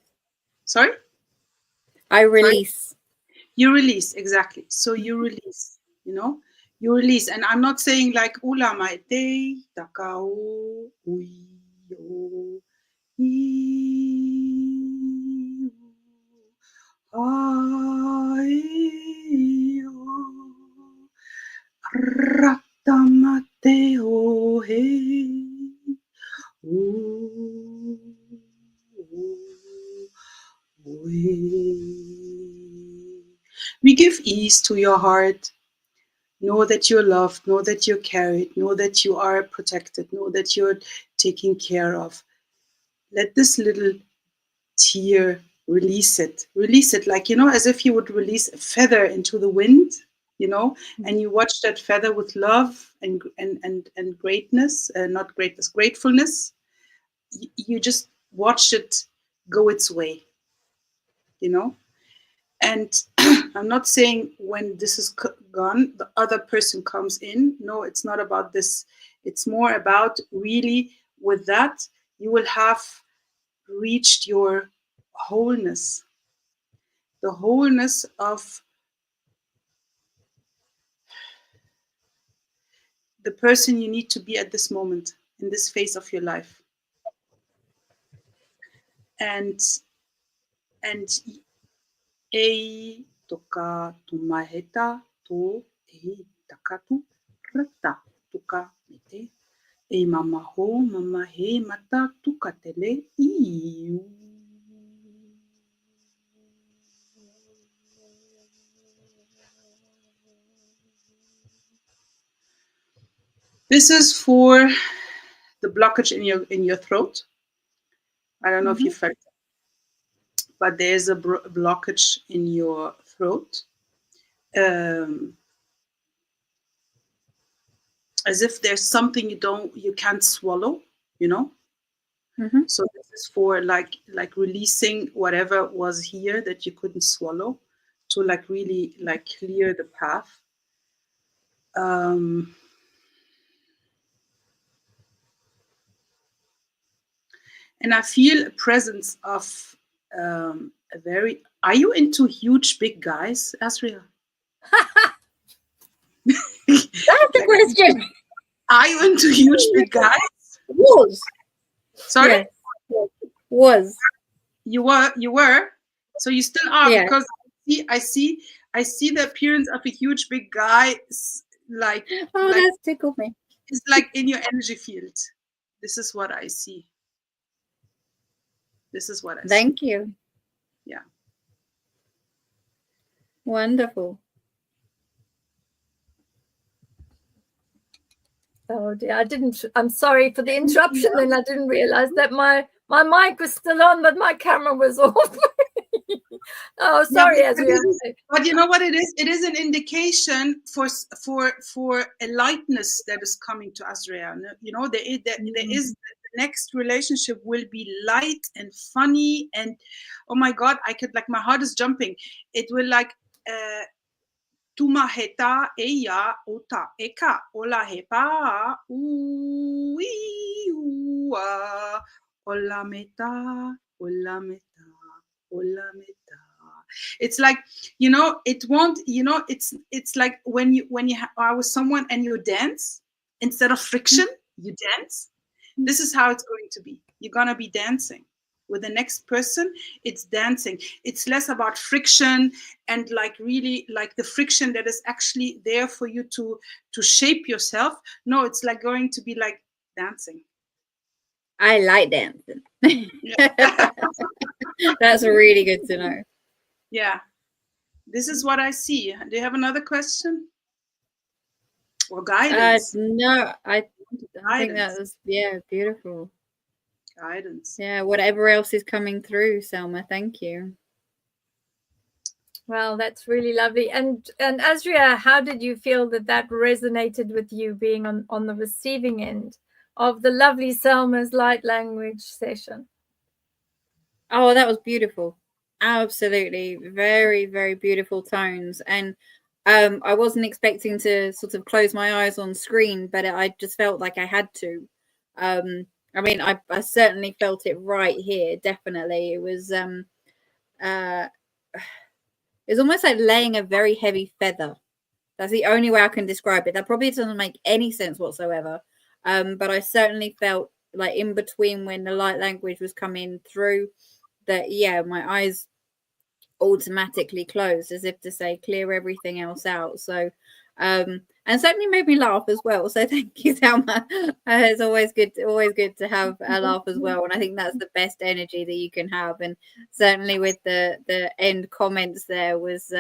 Sorry? I release. You release, exactly. So you release, you know, you release. And I'm not saying like ula maite takao uyo Rattamateo he. We give ease to your heart. Know that you're loved. Know that you're carried. Know that you are protected. Know that you're taken care of. Let this little tear release it. Release it, like, you know, as if you would release a feather into the wind, you know, and you watch that feather with love and greatness, not greatness, gratefulness. You just watch it go its way, you know. And I'm not saying when this is gone, the other person comes in. No, it's not about this. It's more about really, with that, you will have reached your wholeness, the wholeness of the person you need to be at this moment, in this phase of your life. And e toka tumaheta to e takatu rata tuka mete e mama ho mama he mata tuka tele iu. This is for the blockage in your throat. I don't know if you felt it, but there's a blockage in your throat. As if there's something you can't swallow, you know. So this is for like releasing whatever was here that you couldn't swallow, to like really like clear the path. And I feel a presence of a very. Are you into huge big guys, Asria? That's the question. Are you into huge big guys? Was. Sorry? Yes. Was. You were. So you still are, Yeah. because I see the appearance of a huge big guy, like That's tickled me. It's like in your energy field. This is what I see. This is what I see. Thank you. Yeah. Wonderful. Oh dear, I'm sorry for the interruption. Then I didn't realize that my mic was still on, but my camera was off. Oh, sorry, Yeah, Asria. But you know what it is? It is an indication for a lightness that is coming to Asria. You know, there is the next relationship will be light and funny, and oh my God, I could, like, my heart is jumping. It will like Tumaheta eya ota eka ola hepa ui ua ola meta ola meta ola meta. It's like, you know, it won't, you know, it's like when you are with someone and you dance, instead of friction, you dance. This is how it's going to be. You're going to be dancing with the next person. It's dancing. It's less about friction and like really like the friction that is actually there for you to shape yourself. No, it's like going to be like dancing. I like dancing. Yeah. That's really good to know. Yeah. This is what I see. Do you have another question? Or guidance? No, I think that was, yeah, beautiful. Guidance. Yeah, whatever else is coming through, Selma. Thank you. Well, that's really lovely. And Asria, how did you feel that resonated with you, being on the receiving end of the lovely Selma's light language session? Oh, that was beautiful. Absolutely. Very, very beautiful tones. And I wasn't expecting to sort of close my eyes on screen, but I just felt like I had to. I mean, I certainly felt it right here. Definitely. It was almost like laying a very heavy feather. That's the only way I can describe it. That probably doesn't make any sense whatsoever. But I certainly felt like in between when the light language was coming through, that, yeah, my eyes automatically closed, as if to say, clear everything else out. So and certainly made me laugh as well. So thank you, Selma. It's always good to have a laugh as well. And I think that's the best energy that you can have. And certainly with the end comments there was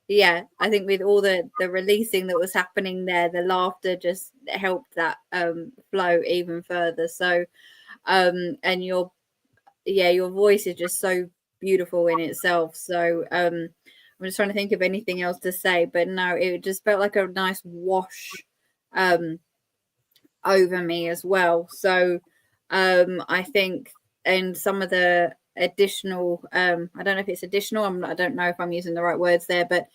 yeah, I think with all the releasing that was happening there, the laughter just helped that flow even further. So and your voice is just so beautiful in itself. So I'm just trying to think of anything else to say, but no, it just felt like a nice wash over me as well. So I think, and some of the additional I don't know if it's additional, I don't know if I'm using the right words there, but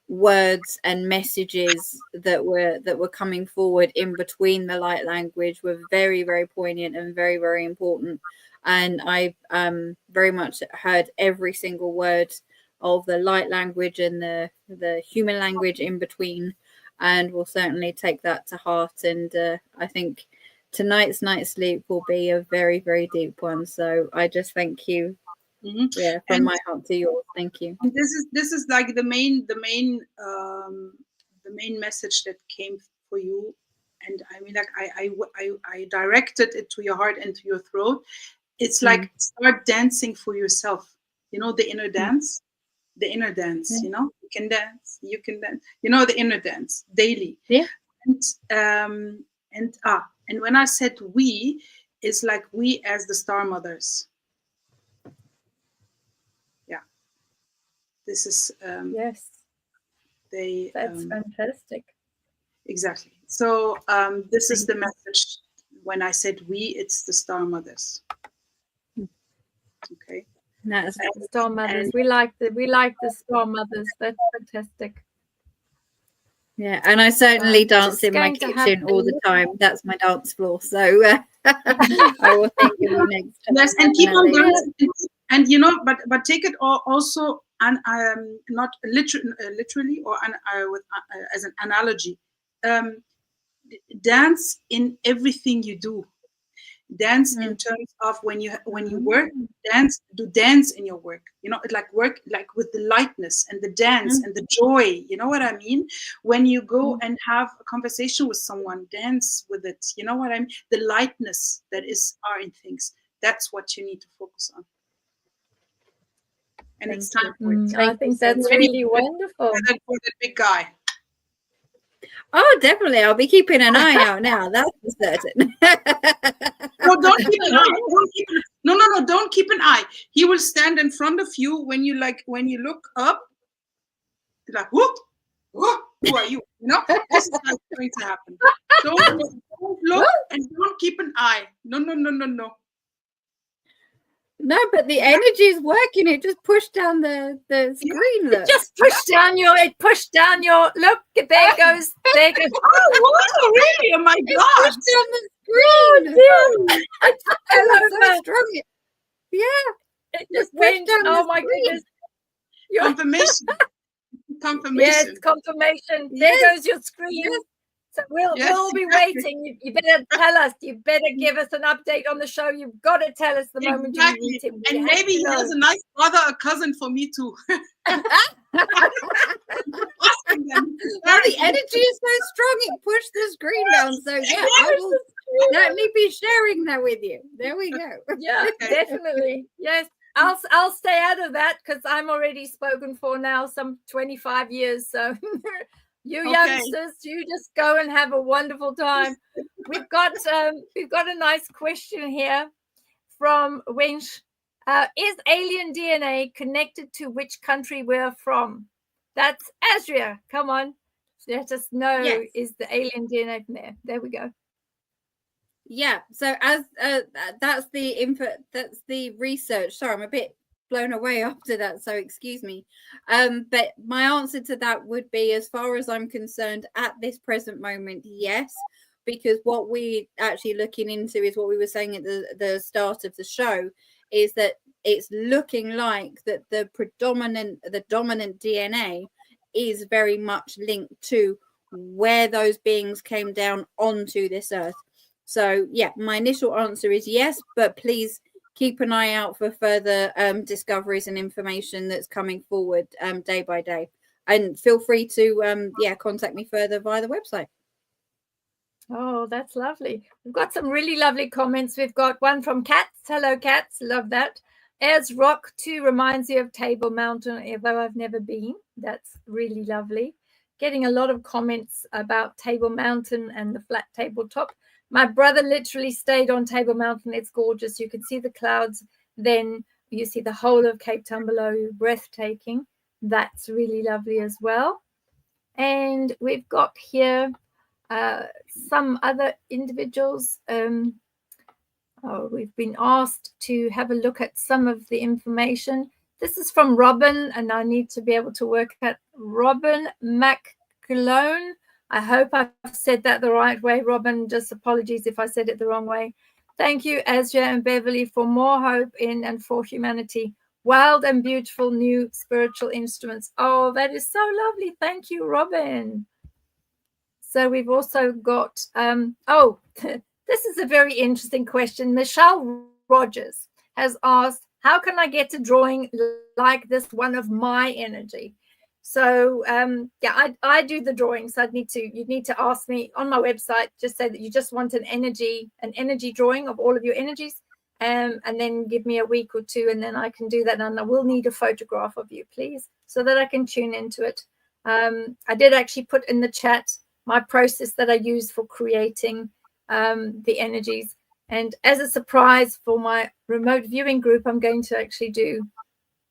words and messages that were coming forward in between the light language were very, very poignant and very, very important. And I very much heard every single word of the light language and the human language in between, and will certainly take that to heart. And I think tonight's night's sleep will be a very, very deep one. So I just thank you. Mm-hmm. Yeah, from my heart to yours. Thank you. This is like the main message that came for you. And I mean, like I directed it to your heart and to your throat. It's like start dancing for yourself. You know, the inner dance, you know, you can dance, you know, the inner dance daily. Yeah. And when I said we, it's like we as the star mothers. Yeah. This is yes. That's fantastic. Exactly. So this is the message. When I said we, it's the star mothers. Okay. That's the star mothers. We like the star mothers. That's fantastic. Yeah, and I certainly dance in my kitchen all the time. That's my dance floor. So I will think of you next time. Yes, and keep on dancing. And you know, but take it also and not literally or as an analogy. Dance in everything you do. Dance in terms of when you work, dance in your work, you know, like work like with the lightness and the dance and the joy, you know what I mean? When you go and have a conversation with someone, dance with it, you know what I mean? The lightness that are in things, that's what you need to focus on. And it's time for it. I think that's really wonderful. For that big guy. Oh, definitely. I'll be keeping an eye out now. That's for certain. No, don't keep an eye. No, don't keep an eye. He will stand in front of you when you look up. You're like, whoop, who are you? You know, this is how it's going to happen. Don't look and don't keep an eye. No. No, but the energy is working. It just pushed down the screen. Look. It just pushed down your. Look, there goes. Oh, wow, really? Oh my God! Pushed down the screen. Oh, so strong. Yeah, it just went. Oh my goodness! Confirmation. Confirmation. Yes, confirmation. There goes your screen. Yes. So we'll be exactly. waiting. You better tell us. You better give us an update on the show. You've got to tell us the moment you meet him. We And have maybe to he know. has a nice brother or cousin for me too. Asking them. Well, the energy is so strong, it pushed the screen down. So yeah, I will certainly be sharing that with you. There we go. Yeah, definitely. Yes. I'll stay out of that because I'm already spoken for now some 25 years. So you youngsters, you just go and have a wonderful time. We've got a nice question here from Wench. Is alien DNA connected to which country we're from? That's Asria. Come on. Let us know. Yes. Is the alien DNA from there? There we go. Yeah, so as that's the input, that's the research. Sorry, I'm a bit blown away after that, so excuse me. But my answer to that would be, as far as I'm concerned, at this present moment, yes, because what we're actually looking into is what we were saying at the start of the show, is that it's looking like that the dominant DNA is very much linked to where those beings came down onto this earth. So yeah, my initial answer is yes, but please keep an eye out for further discoveries and information that's coming forward day by day. And feel free to contact me further via the website. Oh, that's lovely. We've got some really lovely comments. We've got one from Cats. Hello, Cats. Love that. As Rock 2 reminds you of Table Mountain, although I've never been. That's really lovely. Getting a lot of comments about Table Mountain and the flat tabletop. My brother literally stayed on Table Mountain. It's gorgeous. You can see the clouds. Then you see the whole of Cape Town below you. Breathtaking. That's really lovely as well. And we've got here some other individuals. We've been asked to have a look at some of the information. This is from Robin, and I need to be able to work at Robin McClone. I hope I've said that the right way, Robin. Just apologies if I said it the wrong way. Thank you, Asria and Beverli, for more hope in and for humanity. Wild and beautiful new spiritual instruments. Oh, that is so lovely. Thank you, Robin. So we've also got, this is a very interesting question. Michelle Rogers has asked, how can I get a drawing like this one of my energy? So I do the drawings. So you need to ask me on my website. Just say that you just want an energy drawing of all of your energies, and then give me a week or two, and then I can do that. And I will need a photograph of you, please, so that I can tune into it. I did actually put in the chat my process that I use for creating the energies. And as a surprise for my remote viewing group, I'm going to actually do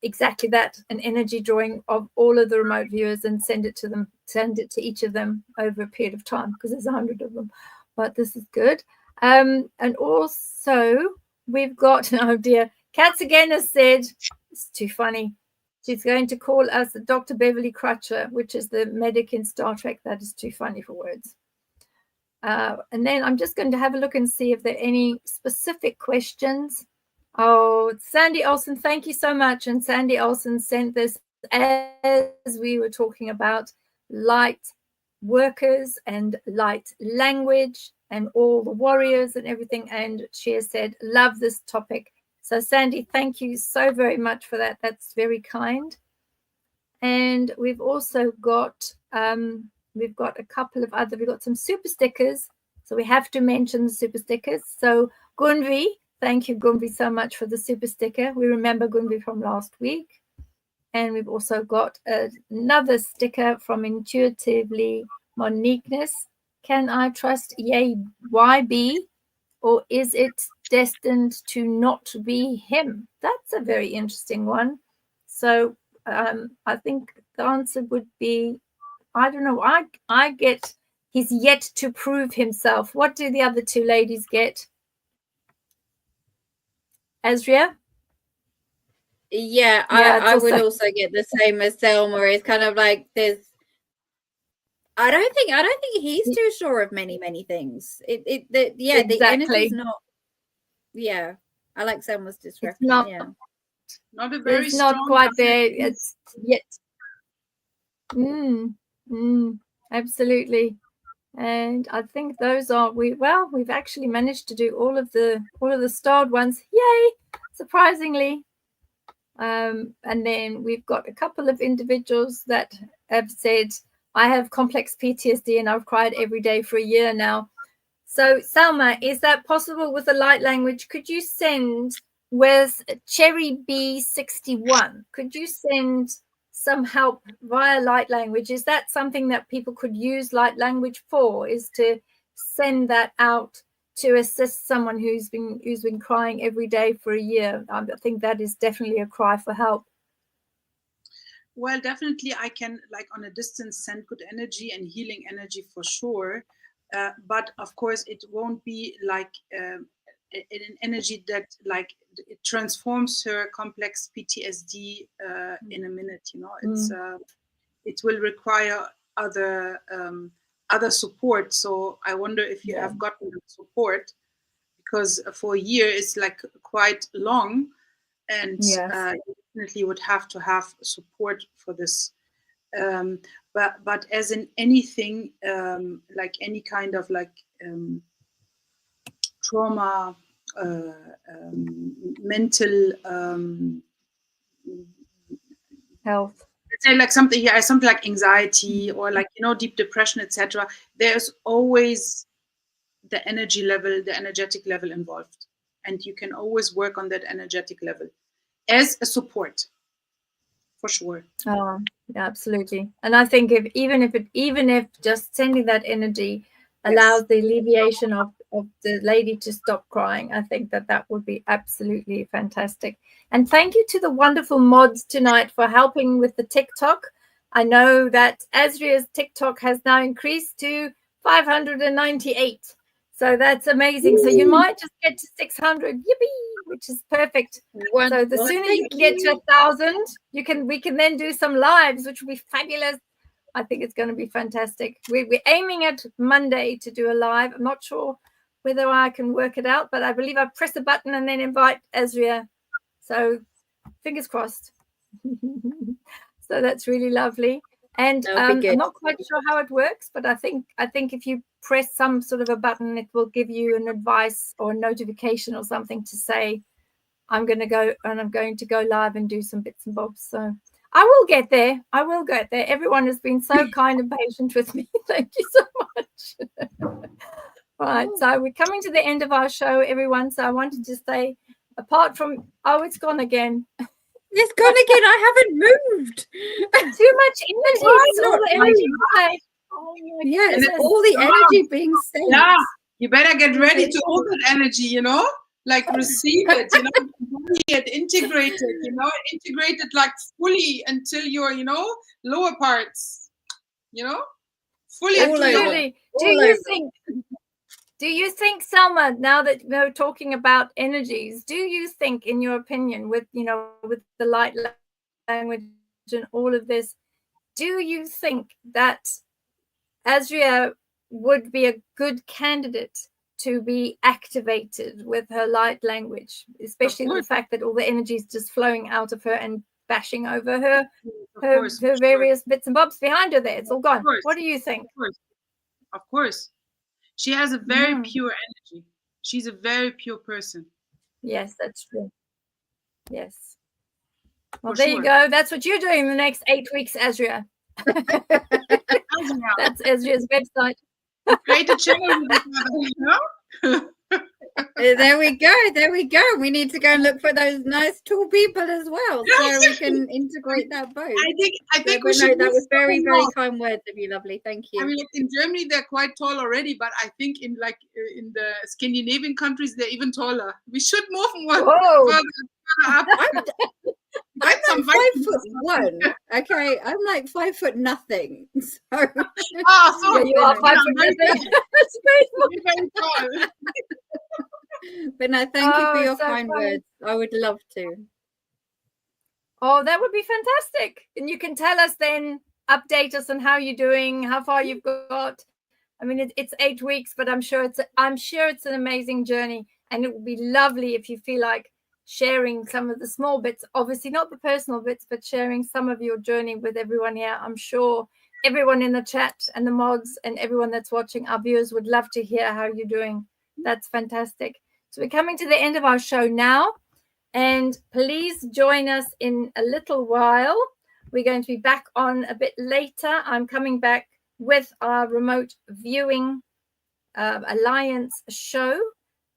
exactly that, an energy drawing of all of the remote viewers, and send it to each of them over a period of time, because there's 100 of them. But this is good. And also we've got, oh dear, Katz again has said, it's too funny, she's going to call us Dr. Beverly Crutcher, which is the medic in Star Trek. That is too funny for words. And then I'm just going to have a look and see if there are any specific questions. Oh, Sandy Olson, thank you so much. And Sandy Olson sent this as we were talking about light workers and light language and all the warriors and everything. And she has said, love this topic. So Sandy, thank you so very much for that. That's very kind. And we've also got, we've got some super stickers. So we have to mention the super stickers. So Gunvi, thank you, Gunvi, so much for the super sticker. We remember Gunvi from last week. And we've also got another sticker from Intuitively Moniqueness. Can I trust YB, or is it destined to not be him? That's a very interesting one. So I think the answer would be, I don't know. I get he's yet to prove himself. What do the other two ladies get? Asria? Yeah, I would also get the same as Selma. It's kind of like there's. I don't think he's too sure of many things. The energy's not. Yeah, I like Selma's description. Not, yeah, Not a very It's not strong quite as there. it is. It's yet. Absolutely. And I think those are we've actually managed to do all of the starred ones. Yay! Surprisingly. And then we've got a couple of individuals that have said, I have complex PTSD and I've cried every day for a year now. So Salma, is that possible with the light language? Could you send with Cherry B61? Could you send some help via light language? Is that something that people could use light language for, is to send that out to assist someone who's been crying every day for a year? I think that is definitely a cry for help. Well, definitely I can, like on a distance, send good energy and healing energy for sure. But of course, it won't be like an energy that like it transforms her complex PTSD in a minute. You know, it will require other support. So I wonder if you have gotten the support, because for a year it's like quite long, and you definitely would have to have support for this. But as in anything, like any kind of like trauma, mental health, let's say like something like anxiety or like, you know, deep depression, etc., there's always the energetic level involved, and you can always work on that energetic level as a support, for sure. Oh, yeah, absolutely. And I think even if just sending that energy allows the alleviation of the lady to stop crying, I think that would be absolutely fantastic. And thank you to the wonderful mods tonight for helping with the TikTok. I know that Asria's TikTok has now increased to 598. So that's amazing. So you might just get to 600. Yippee, which is perfect. So the sooner you can get to 1,000, we can then do some lives, which will be fabulous. I think it's going to be fantastic. We're aiming at Monday to do a live. I'm not sure whether I can work it out, but I believe I press a button and then invite Asria. So fingers crossed. So that's really lovely. And I'm not quite sure how it works, but I think if you press some sort of a button, it will give you an advice or a notification or something to say, I'm going to go live and do some bits and bobs. So I will get there. Everyone has been so kind and patient with me. Thank you so much. Right. So we're coming to the end of our show, everyone. So I wanted to say, apart from, it's gone again. It's gone again. I haven't moved. Too much energy. All the energy. Yes, all the energy being sent. Yeah, you better get ready to hold that energy, you know, like receive it, you know, it, integrate it, you know, integrate it like fully until your, you know, lower parts, you know, fully. Absolutely. Do you think, Salma, now that we're talking about energies, do you think, in your opinion, with the light language and all of this, do you think that Asria would be a good candidate to be activated with her light language, especially the fact that all the energy is just flowing out of her and bashing over her various bits and bobs behind her there? It's all gone. What do you think? Of course. She has a very pure energy. She's a very pure person. Yes, that's true. Yes. Well, there you go. That's what you're doing in the next 8 weeks, Asria. That's Asria's website. Create a channel with each other, There we go. We need to go and look for those nice tall people as well, so we can integrate that both. I think we should. That was very, very kind words of you, lovely. Thank you. I mean, in Germany they're quite tall already, but I think in the Scandinavian countries they're even taller. We should move more further up. I'm like 5'1". Okay, I'm like 5 foot nothing. So you are 5 foot nothing. That's very tall. But no, thank you for your kind words. I would love to. Oh, that would be fantastic. And you can tell us then, update us on how you're doing, how far you've got. I mean, it's 8 weeks, but I'm sure it's an amazing journey, and it would be lovely if you feel like sharing some of the small bits, obviously not the personal bits, but sharing some of your journey with everyone here. I'm sure everyone in the chat and the mods and everyone that's watching, our viewers, would love to hear how you're doing. That's fantastic. So we're coming to the end of our show now, and please join us in a little while. We're going to be back on a bit later. I'm coming back with our remote viewing Alliance show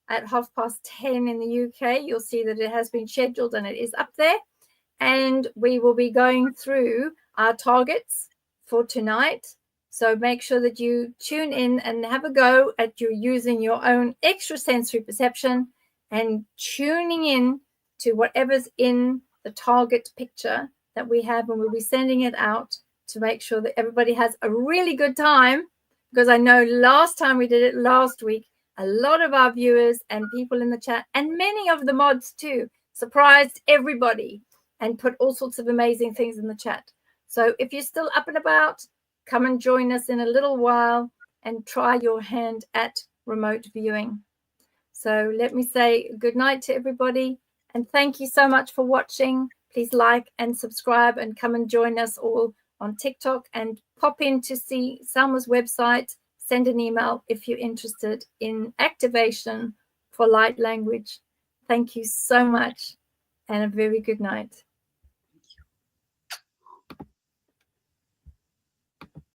at 10:30 in the UK. You'll see that it has been scheduled and it is up there. And we will be going through our targets for tonight. So make sure that you tune in and have a go at you using your own extrasensory perception and tuning in to whatever's in the target picture that we have, and we'll be sending it out to make sure that everybody has a really good time, because I know last time we did it last week, a lot of our viewers and people in the chat and many of the mods too surprised everybody and put all sorts of amazing things in the chat. So if you're still up and about, come and join us in a little while and try your hand at remote viewing. So let me say good night to everybody, and thank you so much for watching. Please like and subscribe and come and join us all on TikTok, and pop in to see Salma's website. Send an email if you're interested in activation for light language. Thank you so much, and a very good night.